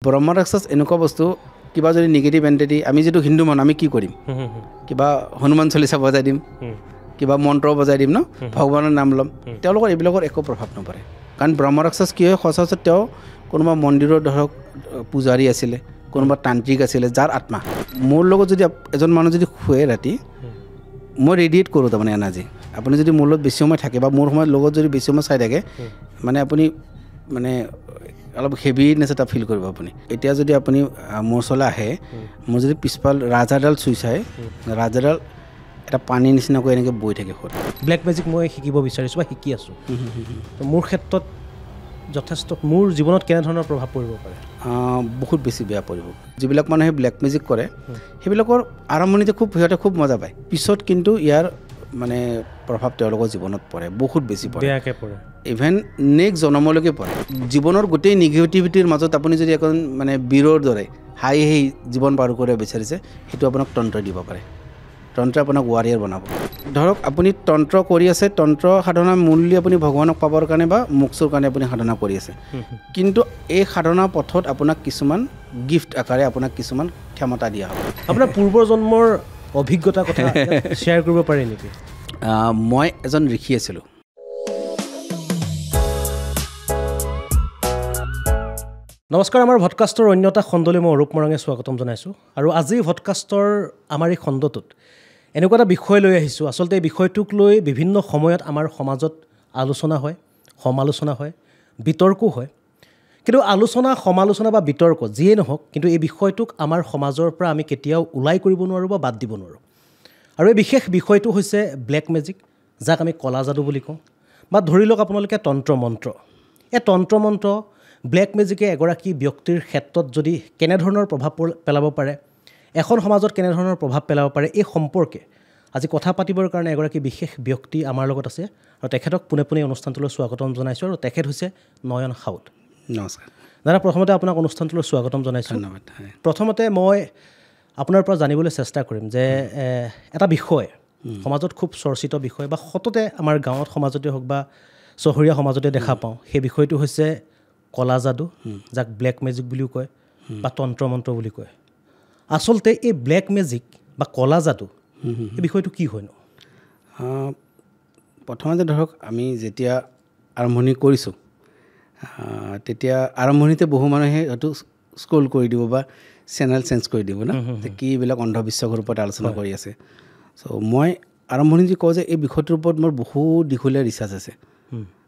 ব্ৰহ্ম ৰাক্ষস এনেকুৱা বস্তু কিবা যদি নিগেটিভ এণ্টিটি আমি যিটো হিন্দু মানুহ আমি কি কৰিম কিবা হনুমান চলিচা বজাই দিম কিবা মন্ত্ৰ বজাই দিম ন ভগৱানৰ নাম ল'ম তেওঁলোকৰ এইবিলাকৰ একো প্ৰভাৱ নপৰে কাৰণ ব্ৰহ্ম ৰাক্ষস কি হয় সচৰাচৰ তেওঁ কোনোবা মন্দিৰৰ ধৰক পূজাৰী আছিলে কোনোবা তান্ত্ৰিক আছিলে যাৰ আত্মা মোৰ লগত যদি এজন মানুহ যদি শুৱে ৰাতি মই ৰেডিয়েট কৰোঁ তাৰমানে এনাৰ্জি আপুনি যদি মোৰ লগত বেছি সময় থাকে বা মোৰ সময়ত লগত যদি বেছি সময় চাই থাকে মানে আপুনি মানে অলপ হেভিনেছ এটা ফিল কৰিব আপুনি এতিয়া যদি আপুনি মোৰ ওচৰলৈ আহে মোৰ যদি পিছফাল ৰাজহাডাল চুই চাই ৰাজহাডাল এটা পানী নিচিনাকৈ এনেকৈ বৈ থাকে হ'ল ব্লেক মেজিক মই শিকিব বিচাৰিছোঁ বা শিকি আছোঁ মোৰ ক্ষেত্ৰত যথেষ্ট মোৰ জীৱনত কেনেধৰণৰ প্ৰভাৱ পৰিব পাৰে বহুত বেছি বেয়া পৰিব যিবিলাক মানুহে ব্লেক মেজিক কৰে সেইবিলাকৰ আৰম্ভণিতে সিহঁতে খুব মজা পায় পিছত কিন্তু ইয়াৰ মানে প্ৰভাৱ তেওঁলোকৰ জীৱনত পৰে বহুত বেছি পৰে বেয়াকৈ পৰে ইভেন নেক্সট জন্মলৈকে পৰে জীৱনৰ গোটেই নিগেটিভিটিৰ মাজত আপুনি যদি এখন মানে বীৰৰ দৰে হাই জীৱন পাৰ কৰিব বিচাৰিছে সেইটো আপোনাক তন্ত্ৰ দিব পাৰে তন্ত্ৰ আপোনাক ৱাৰিয়াৰ বনাব ধৰক আপুনি তন্ত্ৰ কৰি আছে তন্ত্ৰ সাধনা মূল্য আপুনি ভগৱানক পাবৰ কাৰণে বা মোক্ষৰ কাৰণে আপুনি সাধনা কৰি আছে কিন্তু এই সাধনা পথত আপোনাক কিছুমান গিফ্ট আকাৰে আপোনাক কিছুমান ক্ষমতা দিয়া হ'ব আপোনাৰ পূৰ্বজন্মৰ অভিজ্ঞতা কথা শ্বেয়াৰ কৰিব পাৰে নেকি মই এজন ঋষি আছিলোঁ নমস্কাৰ আমাৰ ভডকাষ্টৰ অন্য এটা খণ্ডলৈ মই অৰূপ মৰাঙে স্বাগতম জনাইছোঁ আৰু আজি ভডকাষ্টৰ আমাৰ এই খণ্ডটোত এনেকুৱা এটা বিষয় লৈ আহিছোঁ আচলতে এই বিষয়টোক লৈ বিভিন্ন সময়ত আমাৰ সমাজত আলোচনা হয় সমালোচনা হয় বিতৰ্কো হয় কিন্তু আলোচনা সমালোচনা বা বিতৰ্ক যিয়েই নহওক কিন্তু এই বিষয়টোক আমাৰ সমাজৰ পৰা আমি কেতিয়াও ওলাই কৰিব নোৱাৰোঁ বা বাদ দিব নোৱাৰোঁ আৰু এই বিশেষ বিষয়টো হৈছে ব্লেক মেজিক যাক আমি কলা যাদু বুলি কওঁ বা ধৰি লওক আপোনালোকে তন্ত্ৰ মন্ত্ৰ এই তন্ত্ৰ মন্ত্ৰ ব্লেক মেজিকে এগৰাকী ব্যক্তিৰ ক্ষেত্ৰত যদি কেনেধৰণৰ প্ৰভাৱ পেলাব পাৰে এখন সমাজত কেনেধৰণৰ প্ৰভাৱ পেলাব পাৰে এই সম্পৰ্কে আজি কথা পাতিবৰ কাৰণে এগৰাকী বিশেষ ব্যক্তি আমাৰ লগত আছে আৰু তেখেতক পোনে পোনে অনুষ্ঠানটোলৈ স্বাগতম জনাইছোঁ আৰু তেখেত হৈছে নয়ন সাউদ নমস্কাৰ দাদা প্ৰথমতে আপোনাক অনুষ্ঠানটোলৈ স্বাগতম জনাইছোঁ ধন্যবাদ প্ৰথমতে মই আপোনাৰ পৰা জানিবলৈ চেষ্টা কৰিম যে এটা বিষয় সমাজত খুব চৰ্চিত বিষয় বা সততে আমাৰ গাঁৱত সমাজতে হওক বা চহৰীয়া সমাজতে দেখা পাওঁ সেই বিষয়টো হৈছে কলা যাদু যাক ব্লেক মেজিক বুলিও কয় বা তন্ত্ৰ মন্ত্ৰ বুলি কয় আচলতে এই ব্লেক মেজিক বা কলা যাদু এই বিষয়টো কি হয়নো প্ৰথমতে ধৰক আমি যেতিয়া আৰম্ভণি কৰিছোঁ তেতিয়া আৰম্ভণিতে বহু মানুহে হয়তো স্ক্ৰল কৰি দিব বা চেনেল চেঞ্জ কৰি দিব না কি এইবিলাক অন্ধবিশ্বাসৰ ওপৰত আলোচনা কৰি আছে চ' মই আৰম্ভণিতে কওঁ যে এই বিষয়টোৰ ওপৰত মোৰ বহু দীঘলীয়া ৰিচাৰ্চ আছে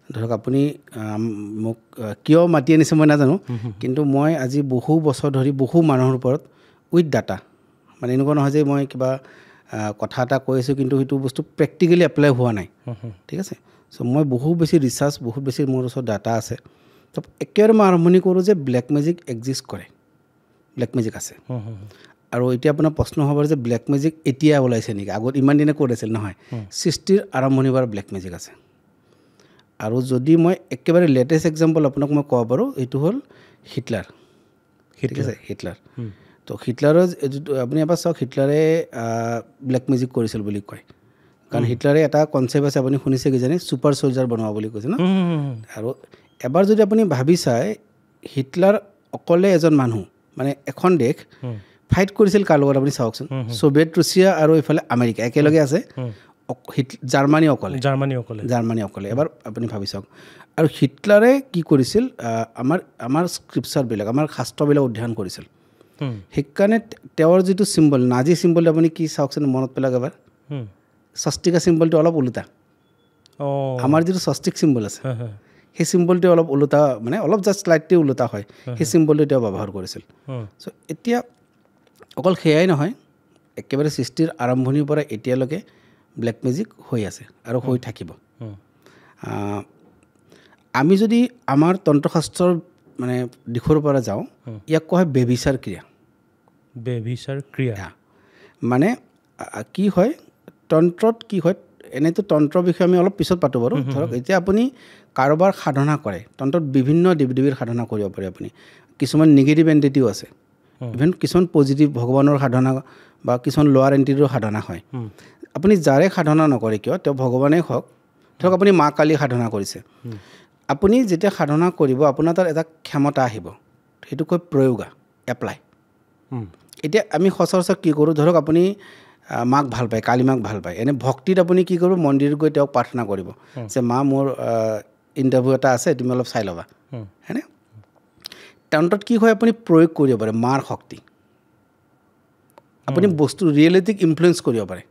ধৰক আপুনি মোক কিয় মাতি আনিছে মই নাজানো কিন্তু মই আজি বহু বছৰ ধৰি বহু মানুহৰ ওপৰত উইথ ডাটা মানে এনেকুৱা নহয় যে মই কিবা কথা এটা কৈ আছোঁ কিন্তু সেইটো বস্তু প্ৰেক্টিকেলি এপ্লাই হোৱা নাই ঠিক আছে চ' মই বহুত বেছি ৰিচাৰ্চ বহুত বেছি মোৰ ওচৰত ডাটা আছে তো একেবাৰে মই আৰম্ভণি কৰোঁ যে ব্লেক মেজিক এক্সিষ্ট কৰে ব্লেক মেজিক আছে আৰু এতিয়া আপোনাৰ প্ৰশ্ন হ'ব যে ব্লেক মেজিক এতিয়া ওলাইছে নেকি আগত ইমান দিনে ক'ত আছিল নহয় সৃষ্টিৰ আৰম্ভণিৰ পৰা ব্লেক মেজিক আছে আৰু যদি মই একেবাৰে লেটেষ্ট এক্সাম্পল আপোনাক মই ক'ব পাৰোঁ এইটো হ'ল হিটলাৰ ঠিক আছে হিটলাৰ তো হিটলাৰৰ যিটো আপুনি এবাৰ চাওক হিটলাৰে ব্লেক মেজিক কৰিছিল বুলি কয় কাৰণ হিটলাৰে এটা কনচেপ্ট আছে আপুনি শুনিছে কিজানি ছুপাৰ ছলজাৰ বনোৱা বুলি কৈছে ন আৰু এবাৰ যদি আপুনি ভাবি চায় হিটলাৰ অকলে এজন মানুহ মানে এখন দেশ ফাইট কৰিছিল কাৰ লগত আপুনি চাওকচোন ছ'ভিয়েট ৰাছিয়া আৰু এইফালে আমেৰিকা একেলগে আছে জাৰ্মানী অকলে এবাৰ আপুনি ভাবি চাওক আৰু হিটলাৰে কি কৰিছিল আমাৰ স্ক্ৰিপচাৰবিলাক আমাৰ শাস্ত্ৰবিলাক অধ্যয়ন কৰিছিল সেইকাৰণে তেওঁৰ যিটো চিম্বল নাজি চিম্বল আপুনি কি চাওকচোন মনত পেলাওক এবাৰ স্বস্তিকা চিম্বলটো অলপ ওলোটা আমাৰ যিটো স্বস্তিক চিম্বল আছে সেই চিম্বলটো অলপ ওলোটা মানে অলপ জাষ্ট স্লাইটলি ওলোটা হয় সেই চিম্বলটো তেওঁ ব্যৱহাৰ কৰিছিল চ' এতিয়া অকল সেয়াই নহয় একেবাৰে সৃষ্টিৰ আৰম্ভণিৰ পৰা এতিয়ালৈকে ব্লেক মেজিক হৈ আছে আৰু হৈ থাকিব আমি যদি আমাৰ তন্ত্ৰশাস্ত্ৰৰ মানে দিশৰ পৰা যাওঁ ইয়াক কোৱা হয় বেবিচাৰ ক্ৰিয়া মানে কি হয় তন্ত্ৰত কি হয় এনেইতো তন্ত্ৰৰ বিষয়ে আমি অলপ পিছত পাতোঁ বাৰু ধৰক এতিয়া আপুনি কাৰোবাৰ সাধনা কৰে তন্ত্ৰত বিভিন্ন দেৱ দেৱীৰ সাধনা কৰিব পাৰে আপুনি কিছুমান নিগেটিভ এণ্টিটিও আছে ইভেন কিছুমান পজিটিভ ভগৱানৰ সাধনা বা কিছুমান লোৱাৰ এণ্টিটিৰো সাধনা হয় আপুনি যাৰে সাধনা নকৰে কিয় তেওঁ ভগৱানেই হওক ধৰক আপুনি মা কালী সাধনা কৰিছে আপুনি যেতিয়া সাধনা কৰিব আপোনাৰ তাত এটা ক্ষমতা আহিব সেইটো কয় প্ৰয়োগা এপ্লাই এতিয়া আমি সচৰাচৰ কি কৰোঁ ধৰক আপুনি মাক ভাল পায় কালী মাক ভাল পায় এনে ভক্তিত আপুনি কি কৰিব মন্দিৰত গৈ তেওঁক প্ৰাৰ্থনা কৰিব যে মা মোৰ ইণ্টাৰভিউ এটা আছে তুমি অলপ চাই ল'বা হয়নে তন্ত্ৰত কি হয় আপুনি প্ৰয়োগ কৰিব পাৰে মাৰ শক্তি আপুনি বস্তু ৰিয়েলিটিক ইনফ্লুৱেঞ্চ কৰিব পাৰে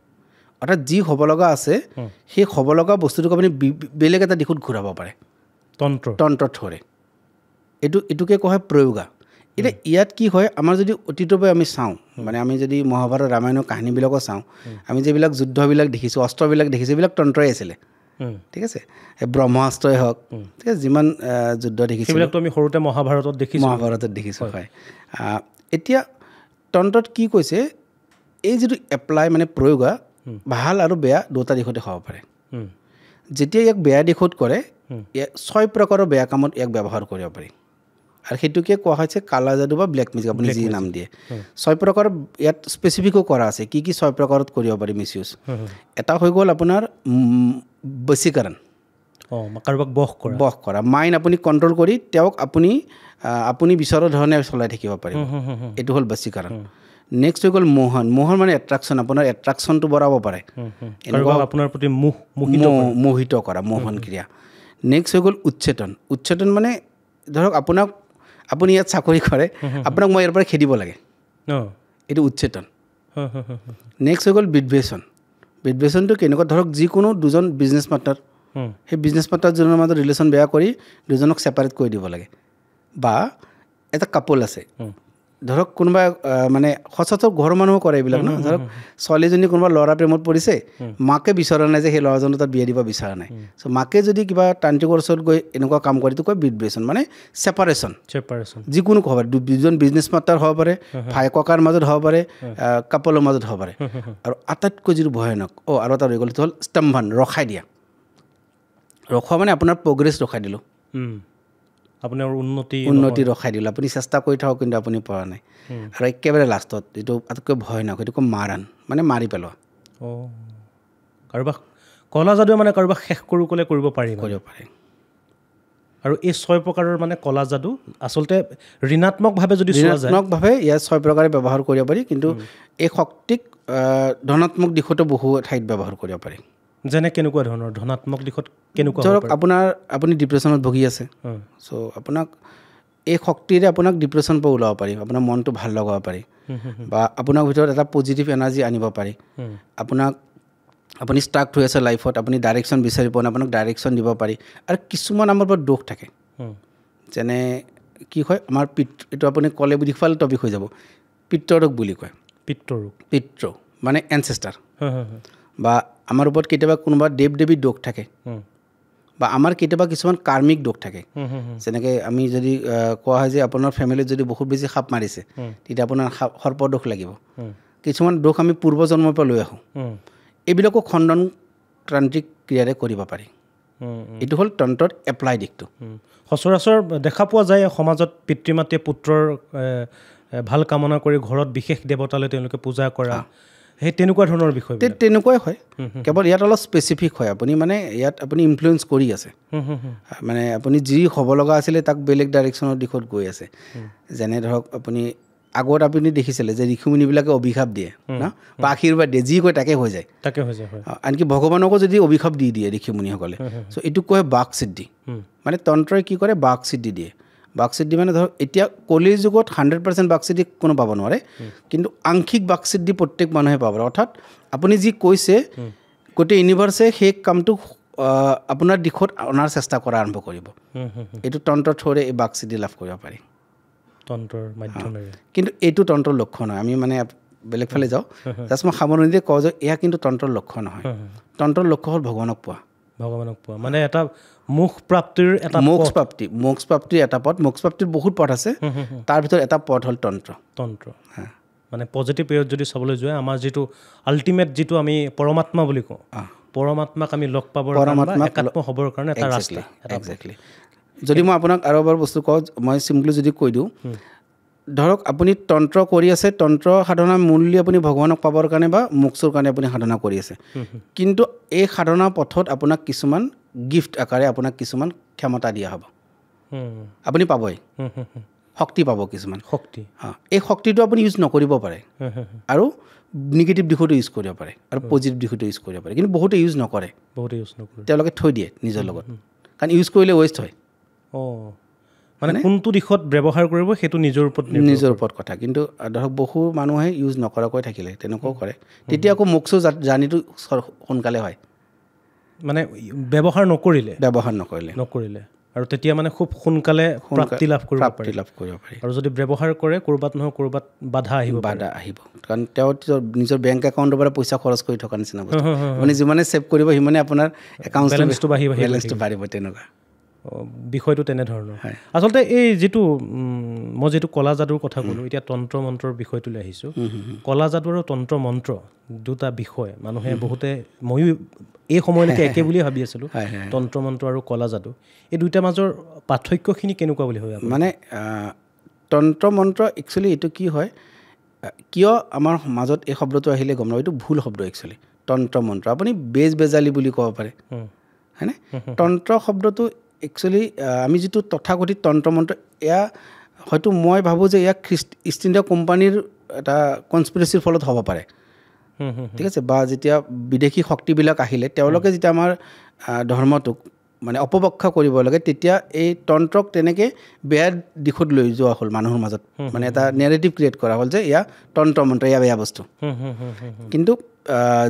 অৰ্থাৎ যি হ'ব লগা আছে সেই হ'ব লগা বস্তুটোক আপুনি বেলেগ এটা দিশত ঘূৰাব পাৰে তন্ত্ৰৰ থৰে এইটোকে কোৱা হয় প্ৰয়োগা এতিয়া ইয়াত কি হয় আমাৰ যদি অতীতৰ পৰা আমি চাওঁ মানে আমি যদি মহাভাৰত ৰামায়ণৰ কাহিনীবিলাকো চাওঁ আমি যিবিলাক যুদ্ধবিলাক দেখিছোঁ অস্ত্ৰবিলাক দেখিছোঁ এইবিলাক তন্ত্ৰই আছিলে ঠিক আছে ব্ৰহ্মাস্ত্ৰই হওক ঠিক আছে যিমান যুদ্ধ দেখিছোঁ সেইবিলাকতো আমি সৰুতে মহাভাৰতত দেখিছোঁ হয় এতিয়া তন্ত্ৰত কি কৈছে এই যিটো এপ্লাই মানে প্ৰয়োগা ভাল আৰু বেয়া দুটা দিশতে হ'ব পাৰে যেতিয়া ইয়াক বেয়া দিশত কৰে 6 প্ৰকাৰৰ বেয়া কামত ইয়াক ব্যৱহাৰ কৰিব পাৰি আৰু সেইটোকে কোৱা হৈছে কালা যাদু বা ব্লেক মেজিক আপুনি যি নাম দিয়ে 6 প্ৰকাৰৰ ইয়াত স্পেচিফিকো কৰা আছে কি 6 প্ৰকাৰত কৰিব পাৰি মিছ ইউজ এটা হৈ গ'ল আপোনাৰ বশীকৰণ কাৰোবাক বশ কৰা মাইণ্ড আপুনি কণ্ট্ৰল কৰি তেওঁক আপুনি বিচৰা ধৰণে চলাই থাকিব পাৰিব এইটো হ'ল বশীকৰণ নেক্সট হৈ গ'ল মোহন মানে এট্ৰাকশ্যন আপোনাৰ এট্ৰাকশ্যনটো বঢ়াব পাৰে আপোনাৰ প্ৰতি মোহিত কৰা মোহন ক্ৰিয়া নেক্সট হৈ গ'ল উচ্চেতন মানে ধৰক আপুনি ইয়াত চাকৰি কৰে আপোনাক মই ইয়াৰ পৰা খেদিব লাগে এইটো উচ্চেতন নেক্সট হৈ গ'ল বিদ্বেষণটো কেনেকুৱা ধৰক যিকোনো দুজন বিজনেছ পাৰ্টনাৰ সেই বিজনেছ পাৰ্টনাৰজনৰ মাজত ৰিলেশ্যন বেয়া কৰি দুজনক ছেপাৰেট কৰি দিব লাগে বা এটা কাপল আছে ধৰক কোনোবা মানে সচৰাচৰ ঘৰৰ মানুহো কৰে এইবিলাক ন ধৰক ছোৱালীজনী কোনোবা ল'ৰা প্ৰেমত পৰিছে মাকে বিচৰা নাই যে সেই ল'ৰাজনৰ তাত বিয়া দিব বিচৰা নাই চ' মাকে যদি কিবা তান্ত্ৰিকৰ ওচৰত গৈ এনেকুৱা কাম কৰে এইটো কয় বিদ্বেষণ মানে ছেপাৰেশ্যন যিকোনো হ'ব পাৰে দুজন বিজনেছ পাৰ্টনাৰ হ'ব পাৰে ভাই ককাৰ মাজত হ'ব পাৰে কাপলৰ মাজত হ'ব পাৰে আৰু আটাইতকৈ যিটো ভয়ানক আৰু এটা ৰৈ গ'ল এইটো হ'ল স্তম্ভন ৰখাই দিয়া ৰখোৱা মানে আপোনাৰ প্ৰগ্ৰেছ ৰখাই দিলোঁ আপোনাৰ উন্নতি ৰখাই দিলোঁ আপুনি চেষ্টা কৰি থাকক কিন্তু আপুনি পৰা নাই আৰু একেবাৰে লাষ্টত যিটো আটাইতকৈ ভয়ানক এইটো মাৰণ মানে মাৰি পেলোৱা কাৰোবাক কলা যাদুৱে মানে কাৰোবাক শেষ কৰোঁ ক'লে কৰিব পাৰে আৰু এই 6 প্ৰকাৰৰ মানে কলা যাদু আচলতে ঋণাত্মকভাৱে যদি ঋণাত্মকভাৱে ইয়াত 6 প্ৰকাৰে ব্যৱহাৰ কৰিব পাৰি কিন্তু এই শক্তিক ধনাত্মক দিশতো বহু ঠাইত ব্যৱহাৰ কৰিব পাৰি যেনে কেনেকুৱা ধৰণৰ ধনাত্মক দিশত কেনেকুৱা ধৰক আপুনি ডিপ্ৰেশ্যনত ভুগি আছে চ' আপোনাক এই শক্তিৰে আপোনাক ডিপ্ৰেশ্যন পৰা ওলাব পাৰি আপোনাৰ মনটো ভাল লগাব পাৰি বা আপোনাৰ ভিতৰত এটা পজিটিভ এনাৰ্জি আনিব পাৰি আপুনি ষ্টাক হৈ আছে লাইফত আপুনি ডাইৰেকশ্যন বিচাৰি পোৱা নাই আপোনাক ডাইৰেকশ্যন দিব পাৰি আৰু কিছুমান আমাৰ পৰা দোষ থাকে যেনে কি হয় আমাৰ এইটো আপুনি ক'লে দীঘল টপিক হৈ যাব পিতৃৰোগ বুলি কয় পিতৃ মানে এনচেষ্টাৰ বা আমাৰ ওপৰত কেতিয়াবা কোনোবা দেৱ দেৱীৰ দোষ থাকে বা আমাৰ কেতিয়াবা কিছুমান কাৰ্মিক দোষ থাকে যেনেকৈ আমি যদি কোৱা হয় যে আপোনাৰ ফেমিলিত যদি বহুত বেছি সাপ মাৰিছে তেতিয়া আপোনাৰ সৰ্প দোষ লাগিব কিছুমান দোষ আমি পূৰ্বজন্মৰ পৰা লৈ আহোঁ এইবিলাকো খণ্ডন তান্ত্ৰিক ক্ৰিয়াৰে কৰিব পাৰি এইটো হ'ল তন্ত্ৰৰ এপ্লাই দিশটো সচৰাচৰ দেখা পোৱা যায় সমাজত পিতৃ মাতৃয়ে পুত্ৰৰ ভাল কামনা কৰি ঘৰত বিশেষ দেৱতালৈ তেওঁলোকে পূজা কৰা সেই তেনেকুৱা ধৰণৰ বিষয় তেনেকুৱাই হয় কেৱল ইয়াত অলপ স্পেচিফিক হয় আপুনি মানে ইয়াত আপুনি ইনফ্লুৱেঞ্চ কৰি আছে মানে আপুনি যি হ'ব লগা আছিলে তাক বেলেগ ডাইৰেকশ্যনৰ দিশত গৈ আছে যেনে ধৰক আপুনি আগত আপুনি দেখিছিলে যে ঋষিমুনিবিলাকে অভিশাপ দিয়ে ন বা আশীৰ্বাদ দিয়ে যি কয় তাকে হৈ যায় আনকি ভগৱানকো যদি অভিশাপ দি দিয়ে ঋষিমুনিসকলে চ' এইটোক কয় বাক সিদ্ধি মানে তন্ত্ৰই কি কৰে বাক সিদ্ধি দিয়ে বাক সিদ্ধি মানে ধৰক এতিয়া কলিৰ যুগত 100% বাক সিদ্ধি কোনো পাব নোৱাৰে কিন্তু আংশিক বাক সিদ্ধি প্ৰত্যেক মানুহে পাব অৰ্থাৎ আপুনি যি কৈছে গোটেই ইউনিভাৰ্ছে সেই কামটো আপোনাৰ দিশত অনাৰ চেষ্টা কৰা আৰম্ভ কৰিব এইটো তন্ত্ৰৰ থ্ৰুৰে এই বাক সিদ্ধি লাভ কৰিব পাৰি তন্ত্ৰৰ মাধ্যমেৰে কিন্তু এইটো তন্ত্ৰৰ লক্ষ্য নহয় আমি মানে বেলেগ ফালে যাওঁ জাষ্ট মই সামৰণিতে কওঁ যে এয়া কিন্তু তন্ত্ৰৰ লক্ষ্য নহয় তন্ত্ৰৰ লক্ষ্য হ'ল ভগৱানক পোৱা মানে এটা মোক্ষ প্ৰাপ্তিৰ এটা মোক্ষ প্ৰাপ্তিৰ এটা পথ মোক্ষ প্ৰাপ্তিৰ বহুত পথ আছে তাৰ ভিতৰত এটা পথ হ'ল তন্ত্ৰ মানে পজিটিভ ৱেত যদি চাবলৈ যোৱা আমাৰ যিটো আল্টিমেট যিটো আমি পৰমাত্মা বুলি কওঁ পৰমাত্মাক আমি লগ পাবৰ কাৰণে একাত্ম হ'বৰ কাৰণে এটা ৰাস্তা একজেক্টলি যদি মই আপোনাক আৰু এবাৰ বস্তু কওঁ মই চিম্পলি যদি কৈ দিওঁ ধৰক আপুনি তন্ত্ৰ কৰি আছে তন্ত্ৰ সাধনা মূল্য আপুনি ভগৱানক পাবৰ কাৰণে বা মোক্ষৰ কাৰণে আপুনি সাধনা কৰি আছে কিন্তু এই সাধনা পথত আপোনাক কিছুমান গিফ্ট আকাৰে আপোনাক কিছুমান ক্ষমতা দিয়া হ'ব আপুনি পাবই শক্তি পাব কিছুমান শক্তি এই শক্তিটো আপুনি ইউজ নকৰিব পাৰে আৰু নিগেটিভ দিশতো ইউজ কৰিব পাৰে আৰু পজিটিভ দিশতো ইউজ কৰিব পাৰে কিন্তু বহুতে ইউজ নকৰে তেওঁলোকে থৈ দিয়ে নিজৰ লগত কাৰণ ইউজ কৰিলে ৱেষ্ট হয় মানে কোনটো দিশত ব্যৱহাৰ কৰিব সেইটো নিজৰ ওপৰত কথা কিন্তু ধৰক বহু মানুহে ইউজ নকৰাকৈ থাকিলে তেনেকুৱাও কৰে তেতিয়া আকৌ মোকছো জাৰ্ণিটো সোনকালে হয় মানে ব্যৱহাৰ নকৰিলে আৰু তেতিয়া মানে খুব সোনকালে প্ৰাপ্তি লাভ কৰিব পাৰি আৰু যদি ব্যৱহাৰ কৰে ক'ৰবাত নহয় ক'ৰবাত বাধা আহিব কাৰণ তেওঁ নিজৰ বেংক একাউণ্টৰ পৰা পইচা খৰচ কৰি থকা নিচিনা বস্তু আপুনি যিমানে ছেভ কৰিব সিমানে আপোনাৰ একাউণ্ট বেলেঞ্চটো বাঢ়িব তেনেকুৱা বিষয়টো তেনেধৰণৰ আচলতে এই যিটো মই যিটো কলা যাদুৰ কথা ক'লোঁ এতিয়া তন্ত্ৰ মন্ত্ৰৰ বিষয়টো লৈ আহিছোঁ কলা যাদু আৰু তন্ত্ৰ মন্ত্ৰ দুটা বিষয় মানুহে বহুতে ময়ো এই সময়লৈকে একে বুলিয়ে ভাবি আছিলোঁ তন্ত্ৰ মন্ত্ৰ আৰু কলা যাদু এই দুইটাৰ মাজৰ পাৰ্থক্যখিনি কেনেকুৱা বুলি ভাবে মানে তন্ত্ৰ মন্ত্ৰ একচুৱেলি এইটো কি হয় কিয় আমাৰ মাজত এই শব্দটো আহিলে গম নাপায় এইটো ভুল শব্দ একচুৱেলি তন্ত্ৰ মন্ত্ৰ আপুনি বেজালি বুলি ক'ব পাৰে হয়নে তন্ত্ৰ শব্দটো একচুৱেলি আমি যিটো তথাকথিত তন্ত্ৰ মন্ত্ৰ এয়া হয়তো মই ভাবোঁ যে ইয়াক ইষ্ট ইণ্ডিয়া কোম্পানীৰ এটা কনস্পিৰেচিৰ ফলত হ'ব পাৰে ঠিক আছে বা যেতিয়া বিদেশী শক্তিবিলাক আহিলে তেওঁলোকে যেতিয়া আমাৰ ধৰ্মটোক মানে অপব্যাখ্যা কৰিব লাগে তেতিয়া এই তন্ত্ৰক তেনেকৈ বেয়া দিশত লৈ যোৱা হ'ল মানুহৰ মাজত মানে এটা নেৰেটিভ ক্ৰিয়েট কৰা হ'ল যে এয়া তন্ত্ৰ মন্ত্ৰ এয়া বেয়া বস্তু কিন্তু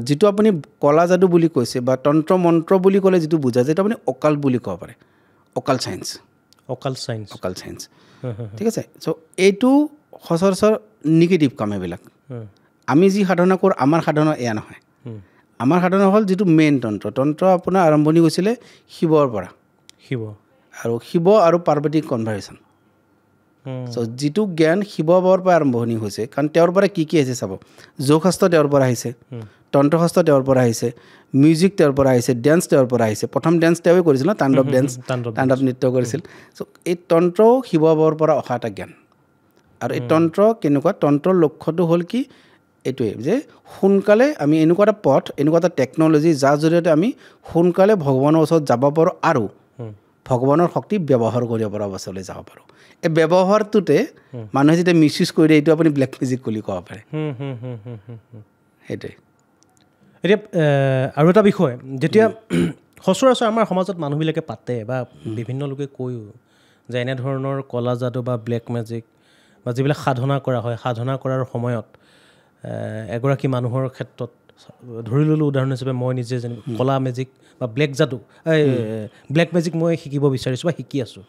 যিটো আপুনি কলা যাদু বুলি কৈছে বা তন্ত্ৰ মন্ত্ৰ বুলি ক'লে যিটো বুজা যায় সেইটো আপুনি অকাল্ট বুলি ক'ব পাৰে অকাল্ট চায়েন্স ঠিক আছে চ' এইটো সচৰাচৰ নিগেটিভ কাম এইবিলাক আমি যি সাধনা কৰোঁ আমাৰ সাধনা এয়া নহয় আমাৰ সাধনা হ'ল যিটো মেইন তন্ত্ৰ আপোনাৰ আৰম্ভণি হৈছিলে শিৱৰ পৰা আৰু শিৱ আৰু পাৰ্বতীৰ কনভাৰ্চেশ্যন চ' যিটো জ্ঞান শিৱ বাবাৰ পৰা আৰম্ভণি হৈছে কাৰণ তেওঁৰ পৰা কি আহিছে চাব যোগশাস্ত্ৰ তেওঁৰ পৰা আহিছে তন্ত্ৰশাস্ত্ৰ তেওঁৰ পৰা আহিছে মিউজিক তেওঁৰ পৰা আহিছে ডেন্স তেওঁৰ পৰা আহিছে প্ৰথম ডেন্স তেওঁৱে কৰিছিল ন তাণ্ডৱ নৃত্য কৰিছিল চ' এই তন্ত্ৰও শিৱ বাবাৰ পৰা অহা এটা জ্ঞান আৰু এই তন্ত্ৰ কেনেকুৱা তন্ত্ৰৰ লক্ষ্যটো হ'ল কি এইটোৱে যে সোনকালে আমি এনেকুৱা এটা পথ এনেকুৱা এটা টেকন'লজি যাৰ জৰিয়তে আমি সোনকালে ভগৱানৰ ওচৰত যাব পাৰোঁ আৰু ভগৱানৰ শক্তি ব্যৱহাৰ কৰিব পৰা অৱস্থালৈ যাব পাৰোঁ এই ব্যৱহাৰটোতে মানুহে যেতিয়া মিছ ইউজ কৰি দিয়ে এইটো আপুনি ব্লেক মেজিক বুলি ক'ব পাৰে সেইটোৱে এতিয়া আৰু এটা বিষয় যেতিয়া সচৰাচৰ আমাৰ সমাজত মানুহবিলাকে পাতে বা বিভিন্ন লোকে কৈও যে এনেধৰণৰ কলা যাদু বা ব্লেক মেজিক বা যিবিলাক সাধনা কৰা হয় সাধনা কৰাৰ সময়ত এগৰাকী মানুহৰ ক্ষেত্ৰত ধৰি ল'লোঁ উদাহৰণ হিচাপে মই নিজে যেনে কলা মেজিক বা ব্লেক মেজিক মই শিকিব বিচাৰিছোঁ বা শিকি আছোঁ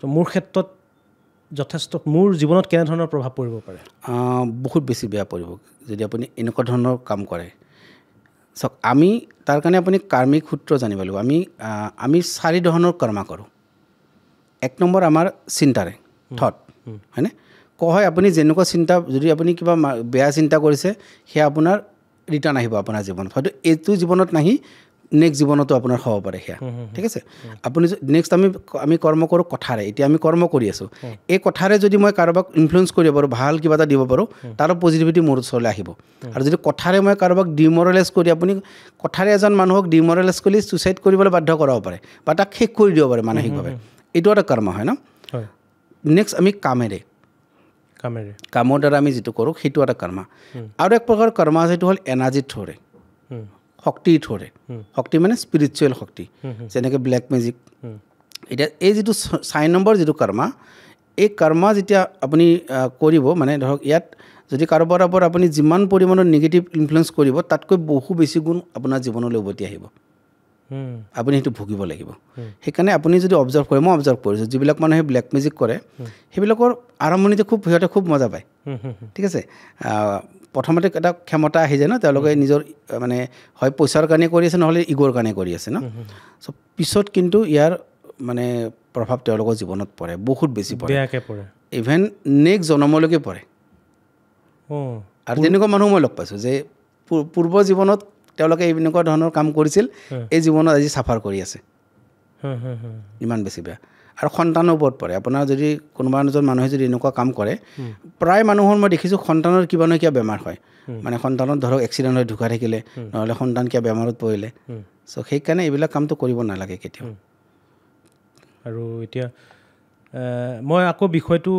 তো মোৰ ক্ষেত্ৰত যথেষ্ট মোৰ জীৱনত কেনেধৰণৰ প্ৰভাৱ পৰিব পাৰে বহুত বেছি বেয়া পৰিব যদি আপুনি এনেকুৱা ধৰণৰ কাম কৰে চাওক আমি তাৰ কাৰণে আপুনি কাৰ্মিক সূত্ৰ জানিব লাগিব আমি 4 ধৰণৰ কৰ্ম কৰোঁ 1 নম্বৰ আমাৰ চিন্তাৰে থট হয়নে হয় আপুনি যেনেকুৱা চিন্তা যদি আপুনি কিবা বেয়া চিন্তা কৰিছে সেয়া আপোনাৰ ৰিটাৰ্ণ আহিব আপোনাৰ জীৱনত হয়তো এইটো জীৱনত নাহি নেক্সট জীৱনতো আপোনাৰ হ'ব পাৰে সেয়া ঠিক আছে আপুনি নেক্সট আমি কৰ্ম কৰোঁ কথাৰে এতিয়া আমি কৰ্ম কৰি আছোঁ এই কথাৰে যদি মই কাৰোবাক ইনফ্লুৱেঞ্চ কৰিব পাৰোঁ ভাল কিবা এটা দিব পাৰোঁ তাৰ পজিটিভিটি মোৰ ওচৰলৈ আহিব আৰু যদি কথাৰে মই কাৰোবাক ডিমৰেলাইজ কৰি আপুনি কথাৰে এজন মানুহক ডিমৰেলাইজ কৰি ছুইচাইড কৰিবলৈ বাধ্য কৰাব পাৰে বা তাক শেষ কৰি দিব পাৰে মানসিকভাৱে এইটো এটা কৰ্ম হয় ন নেক্সট আমি কামৰ দ্বাৰা আমি যিটো কৰোঁ সেইটো এটা কৰ্ম আৰু এক প্ৰকাৰ কৰ্ম আছে সেইটো হ'ল এনাৰ্জিৰ থ্ৰুৰে শক্তিৰ থ্ৰুৰে শক্তি মানে স্পিৰিচুৱেল শক্তি যেনেকৈ ব্লেক মেজিক এতিয়া এই যিটো 4 নম্বৰ যিটো কৰ্ম এই কৰ্ম যেতিয়া আপুনি কৰিব মানে ধৰক ইয়াত যদি কাৰোবাৰ ওপৰত আপুনি যিমান পৰিমাণৰ নিগেটিভ ইনফ্লুৱেঞ্চ কৰিব তাতকৈ বহু বেছি গুণ আপোনাৰ জীৱনলৈ উভতি আহিব আপুনি সেইটো ভুগিব লাগিব সেইকাৰণে আপুনি যদি অবজাৰ্ভ কৰে মই অবজাৰ্ভ কৰিছোঁ যিবিলাক মানুহে ব্লেক মেজিক কৰে সেইবিলাকৰ আৰম্ভণিতে সিহঁতে খুব মজা পায় ঠিক আছে প্ৰথমতে এটা ক্ষমতা আহি যায় ন তেওঁলোকে নিজৰ মানে হয় পইচাৰ কাৰণে কৰি আছে নহ'লে ইগ'ৰ কাৰণে কৰি আছে ন চ' পিছত কিন্তু ইয়াৰ মানে প্ৰভাৱ তেওঁলোকৰ জীৱনত পৰে বহুত বেছি পৰে ইভেন নেক্সট জন্মলৈকে পৰে আৰু তেনেকুৱা মানুহ মই লগ পাইছোঁ যে পূৰ্ব জীৱনত তেওঁলোকে এনেকুৱা ধৰণৰ কাম কৰিছিল এই জীৱনত আজি চাফাৰ কৰি আছে ইমান বেছি বেয়া আৰু সন্তানৰ ওপৰত পৰে আপোনাৰ যদি কোনোবা এজন মানুহে যদি এনেকুৱা কাম কৰে প্ৰায় মানুহৰ মই দেখিছোঁ সন্তানৰ কিবা নহয় কিবা বেমাৰ হয় মানে সন্তানত ধৰক এক্সিডেণ্ট হৈ ঢুকাই থাকিলে নহ'লে সন্তান কিবা বেমাৰত পৰিলে চ' সেইকাৰণে এইবিলাক কামটো কৰিব নালাগে কেতিয়াও আৰু এতিয়া মই আকৌ বিষয়টো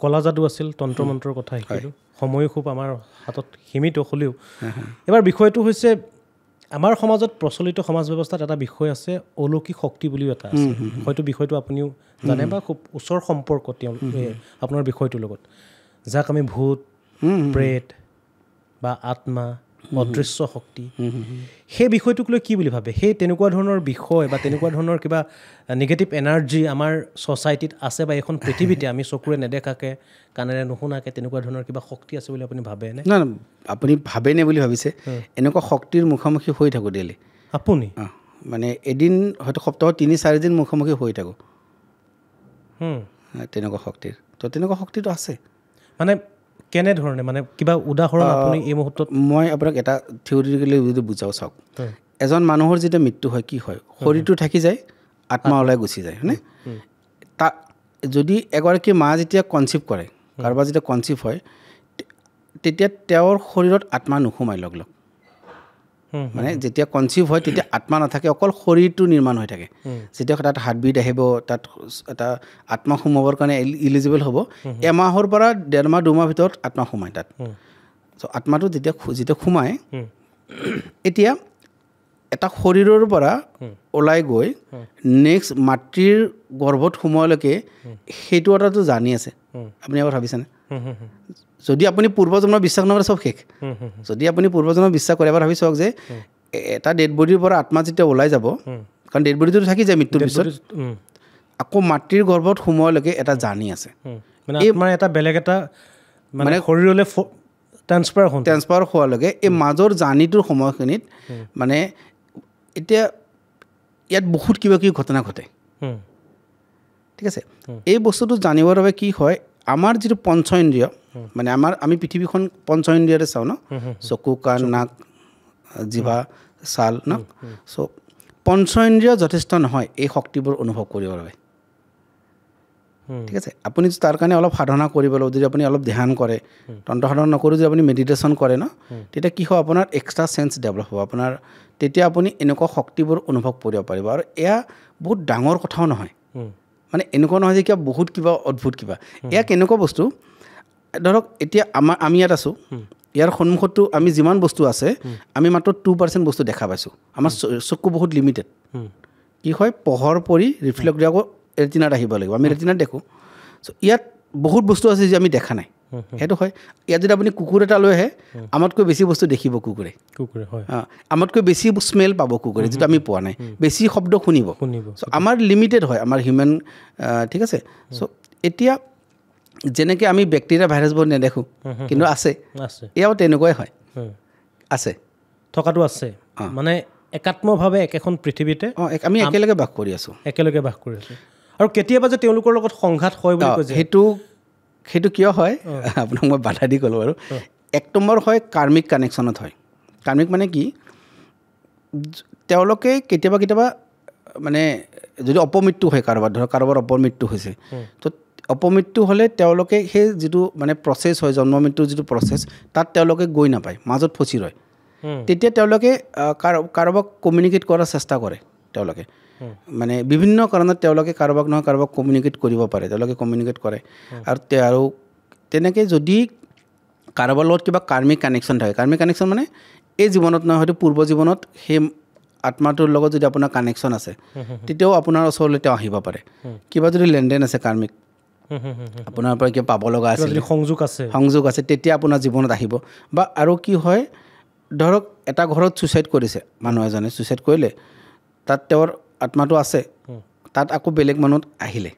কলা যাদু আছিল, তন্ত্ৰ মন্ত্ৰৰ কথা শিকিলোঁ। সময়ো খুব আমাৰ হাতত সীমিত হ'লেও এবাৰ বিষয়টো হৈছে আমাৰ সমাজত প্ৰচলিত সমাজ ব্যৱস্থাত এটা বিষয় আছে অলৌকিক শক্তি বুলিও এটা আছে। হয়তো বিষয়টো আপুনিও জানে বা খুব ওচৰ সম্পৰ্ক আপোনাৰ বিষয়টোৰ লগত, যাক আমি ভূত, প্ৰেত বা আত্মা, অদৃশ্য শক্তি, সেই বিষয়টোক লৈ কি বুলি ভাবে? সেই তেনেকুৱা ধৰণৰ বিষয় বা তেনেকুৱা ধৰণৰ কিবা নিগেটিভ এনাৰ্জি আমাৰ ছ'চাইটিত আছে বা এখন পৃথিৱীতে আমি চকুৰে নেদেখাকৈ কাণেৰে নুশুনাকৈ তেনেকুৱা ধৰণৰ কিবা শক্তি আছে বুলি আপুনি ভাবেনে? না আপুনি ভাবেনে বুলি ভাবিছে? এনেকুৱা শক্তিৰ মুখামুখি হৈ থাকোঁ ডেইলি। আপুনি মানে এদিন হয়তো সপ্তাহত 3-4 দিন মুখামুখি হৈ থাকোঁ তেনেকুৱা শক্তিৰ। তো তেনেকুৱা শক্তিটো আছে। মানে কেনেধৰণে, মানে কিবা উদাহৰণ আপুনি এই মুহূৰ্তত? মই আপোনাক এটা থিয়ৰিটিকেলি যদি বুজাওঁ চাওক, এজন মানুহৰ যেতিয়া মৃত্যু হয় কি হয়? শৰীৰটো থাকি যায়, আত্মা ওলাই গুচি যায় হয়নে? যদি এগৰাকী মা যেতিয়া কনচিভ কৰে, কাৰোবাৰ যেতিয়া কনচিভ হয়, তেতিয়া তেওঁৰ শৰীৰত আত্মা নোসোমায় লগ লগ। মানে যেতিয়া কনচিভ হয় তেতিয়া আত্মা নাথাকে, অকল শৰীৰটো নিৰ্মাণ হৈ থাকে। যেতিয়া তাত হাৰ্টবিট আহিব, তাত এটা আত্মা সোমাবৰ কাৰণে ইলিজিবল হ'ব, এমাহৰ পৰা 1.5 মাহ 2 মাহ ভিতৰত আত্মা সোমায় তাত। চ' আত্মাটো যেতিয়া সোমায়, এতিয়া এটা শৰীৰৰ পৰা ওলাই গৈ নেক্সট মাতৃৰ গৰ্ভত সোমোৱালৈকে সেইটো এটাতো জানি আছে। আপুনি এবাৰ ভাবিছেনে? যদি আপুনি পূৰ্বজন্মৰ বিশ্বাস নকৰে চব শেষ। যদি আপুনি পূৰ্বজন্মৰ বিশ্বাস কৰে, এবাৰ ভাবি চাওক যে এটা ডেড বডিৰ পৰা আত্মা যেতিয়া ওলাই যাব, কাৰণ ডেড বডিটো থাকি যায় মৃত্যুৰ পিছত, আকৌ মাতৃৰ গৰ্ভত সোমোৱালৈকে এটা জানি আছে। মানে আপোনাৰ এটা বেলেগ এটা মানে শৰীৰলৈ ট্ৰেন্সফাৰ হোৱালৈকে এই মাজৰ জাৰ্ণিটোৰ সময়খিনিত মানে এতিয়া ইয়াত বহুত কিবা কিবি ঘটনা ঘটে। ঠিক আছে, এই বস্তুটো জানিবৰ বাবে কি হয়, আমাৰ যিটো পঞ্চ ইন্দ্ৰিয়, মানে আমি পৃথিৱীখন পঞ্চ ইন্দ্ৰিয়ৰে চাওঁ ন, চকু, কাণ, নাক, জিভা, ছাল ন। চ' পঞ্চ ইন্দ্ৰিয় যথেষ্ট নহয় এই শক্তিবোৰ অনুভৱ কৰিবৰ বাবে। ঠিক আছে, আপুনি তাৰ কাৰণে অলপ সাধনা কৰিব লাগিব। যদি আপুনি অলপ ধ্যান কৰে, তন্ত্ৰ সাধনা নকৰোঁ, যদি আপুনি মেডিটেশ্যন কৰে ন, তেতিয়া কি হয়, আপোনাৰ এক্সট্ৰা চেন্স ডেভেলপ হ'ব আপোনাৰ। তেতিয়া আপুনি এনেকুৱা শক্তিবোৰ অনুভৱ কৰিব পাৰিব। আৰু এয়া বহুত ডাঙৰ কথাও নহয়, মানে এনেকুৱা নহয় যে কিবা বহুত কিবা অদ্ভুত কিবা। এয়া কেনেকুৱা বস্তু, ধৰক এতিয়া আমি ইয়াত আছোঁ, ইয়াৰ সন্মুখতো আমি যিমান বস্তু আছে, আমি মাত্ৰ 2% বস্তু দেখা পাইছোঁ। আমাৰ চকু বহুত লিমিটেড। কি হয়, পোহৰ পৰি ৰিফ্লেক্ট দিয়া আকৌ ৰেটিনাত আহিব লাগিব, আমি ৰেটিনাত দেখোঁ। চ' ইয়াত বহুত বস্তু আছে যে আমি দেখা নাই, সেইটো হয়। ইয়াত যদি আপুনি কুকুৰ এটা লৈ আহে, আমাতকৈ বেছি বস্তু দেখিব কুকুৰে, আমাতকৈ বেছি স্মেল পাব কুকুৰে, যিটো আমি পোৱা নাই, বেছি শব্দ শুনিব। চ' আমাৰ লিমিটেড হয় আমাৰ হিউমেন। ঠিক আছে, চ' এতিয়া যেনেকৈ আমি বেক্টেৰিয়া ভাইৰাছবোৰ নেদেখোঁ, কিন্তু আছে, এয়াও তেনেকুৱাই হয়, আছে, থকাটো আছে। মানে একাত্মভাৱে একেখন পৃথিৱীতে আমি একেলগে বাস কৰি আছোঁ, আৰু কেতিয়াবা যে তেওঁলোকৰ লগত সংঘাত হয় বুলি কৈছে, সেইটো কিয় হয় আপোনাক মই বাধা দি ক'লোঁ বাৰু। 1 নম্বৰ হয় কাৰ্মিক কানেকশ্যনত হয়। কাৰ্মিক মানে কি, তেওঁলোকে কেতিয়াবা মানে যদি অপমৃত্যু হয় কাৰোবাৰ অপমৃত্যু হৈছে, তো অপমৃত্যু হ'লে তেওঁলোকে সেই যিটো মানে প্ৰচেছ হয়, জন্ম মৃত্যুৰ যিটো প্ৰচেছ, তাত তেওঁলোকে গৈ নাপায়, মাজত ফচি ৰয়। তেতিয়া তেওঁলোকে কাৰোবাক কমিউনিকেট কৰাৰ চেষ্টা কৰে। তেওঁলোকে মানে বিভিন্ন কাৰণত তেওঁলোকে কাৰোবাক নহয় কাৰোবাক কমিউনিকেট কৰিব পাৰে, তেওঁলোকে কমিউনিকেট কৰে। আৰু তেনেকৈ যদি কাৰোবাৰ লগত কিবা কাৰ্মিক কানেকশ্যন থাকে, কাৰ্মিক কানেকশ্যন মানে এই জীৱনত নহয়, হয়তো পূৰ্ব জীৱনত সেই আত্মাটোৰ লগত যদি আপোনাৰ কানেকশ্যন আছে, তেতিয়াও আপোনাৰ ওচৰলৈ তেওঁ আহিব পাৰে। কিবা যদি লেনদেন আছে কাৰ্মিক, আপোনাৰ পৰা কিবা পাব লগা আছে, সংযোগ আছে, তেতিয়া আপোনাৰ জীৱনত আহিব। বা আৰু কি হয়, ধৰক এটা ঘৰত ছুইচাইড কৰিছে মানুহ এজনে, ছুইচাইড কৰিলে, তাত তেওঁৰ আত্মাটো আছে, তাত আকৌ বেলেগ মানুহত আহিলে,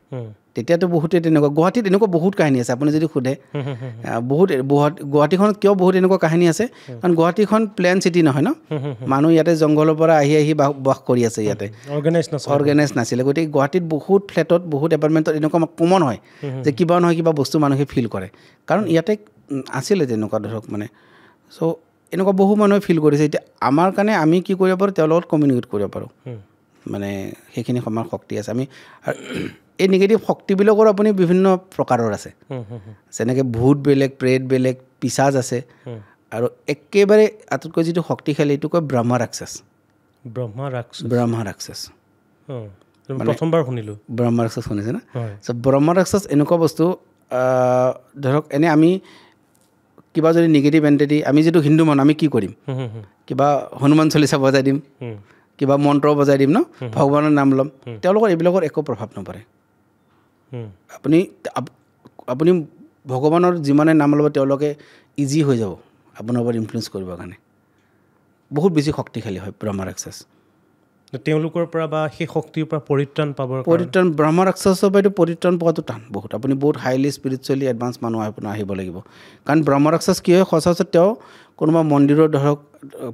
তেতিয়াতো বহুতে তেনেকুৱা, গুৱাহাটীত এনেকুৱা বহুত কাহিনী আছে। আপুনি যদি সোধে গুৱাহাটীখনত কিয় বহুত এনেকুৱা কাহিনী আছে, কাৰণ গুৱাহাটীখন প্লেন চিটি নহয় ন, মানুহ ইয়াতে জংঘলৰ পৰা আহি বাস কৰি আছে, ইয়াতে অৰ্গেনাইজ নাছিলে। গতিকে গুৱাহাটীত বহুত ফ্লেটত, বহুত এপাৰ্টমেণ্টত এনেকুৱা কমন হয় যে কিবা নহয় কিবা বস্তু মানুহে ফিল কৰে, কাৰণ ইয়াতে আছিলে তেনেকুৱা ধৰক মানে। চ' এনেকুৱা বহু মানুহে ফিল কৰিছে। এতিয়া আমাৰ কাৰণে আমি কি কৰিব পাৰোঁ, তেওঁৰ লগত কমিউনিকেট কৰিব পাৰোঁ, মানে সেইখিনি সমান শক্তি আছে। আমি এই নিগেটিভ শক্তিবিলাকৰ আপুনি বিভিন্ন প্ৰকাৰৰ আছে, যেনেকৈ ভূত বেলেগ, প্ৰেত বেলেগ, পিচাজ আছে, আৰু একেবাৰে আটাইতকৈ যিটো শক্তিশালী এইটো কয় ব্ৰহ্মা ৰাক্ষস। প্ৰথমবাৰ শুনিলোঁ ব্ৰহ্ম ৰাক্ষস শুনিছে না হয় চ' ব্ৰহ্ম ৰাক্ষস এনেকুৱা বস্তু ধৰক এনে আমি কিবা যদি নিগেটিভ এণ্টিটি আমি যিটো হিন্দু মানুহ আমি কি কৰিম কিবা হনুমান চলিচা বজাই দিম কিবা মন্ত্ৰ বজাই দিম ন ভগৱানৰ নাম ল'ম তেওঁলোকৰ এইবিলাকৰ একো প্ৰভাৱ নপৰে আপুনি আপুনি ভগৱানৰ যিমানে নাম ল'ব তেওঁলোকে ইজি হৈ যাব আপোনাৰ ওপৰত ইনফ্লুৱেঞ্চ কৰিবৰ কাৰণে বহুত বেছি শক্তিশালী হয় ব্ৰহ্ম ৰাক্ষস তেওঁলোকৰ পৰা বা সেই শক্তিৰ পৰা পৰিত্ৰাণ পাবৰ পৰিত্ৰাণ ব্ৰহ্ম ৰাক্ষসৰ পৰা এইটো পৰিত্ৰাণ পোৱাটো টান বহুত আপুনি বহুত হাইলি স্পিৰিচুৱেলি এডভান্স মানুহ আপোনাৰ আহিব লাগিব কাৰণ ব্ৰহ্ম ৰাক্ষস কি হয় সচৰাচৰ তেওঁ কোনোবা মন্দিৰৰ ধৰক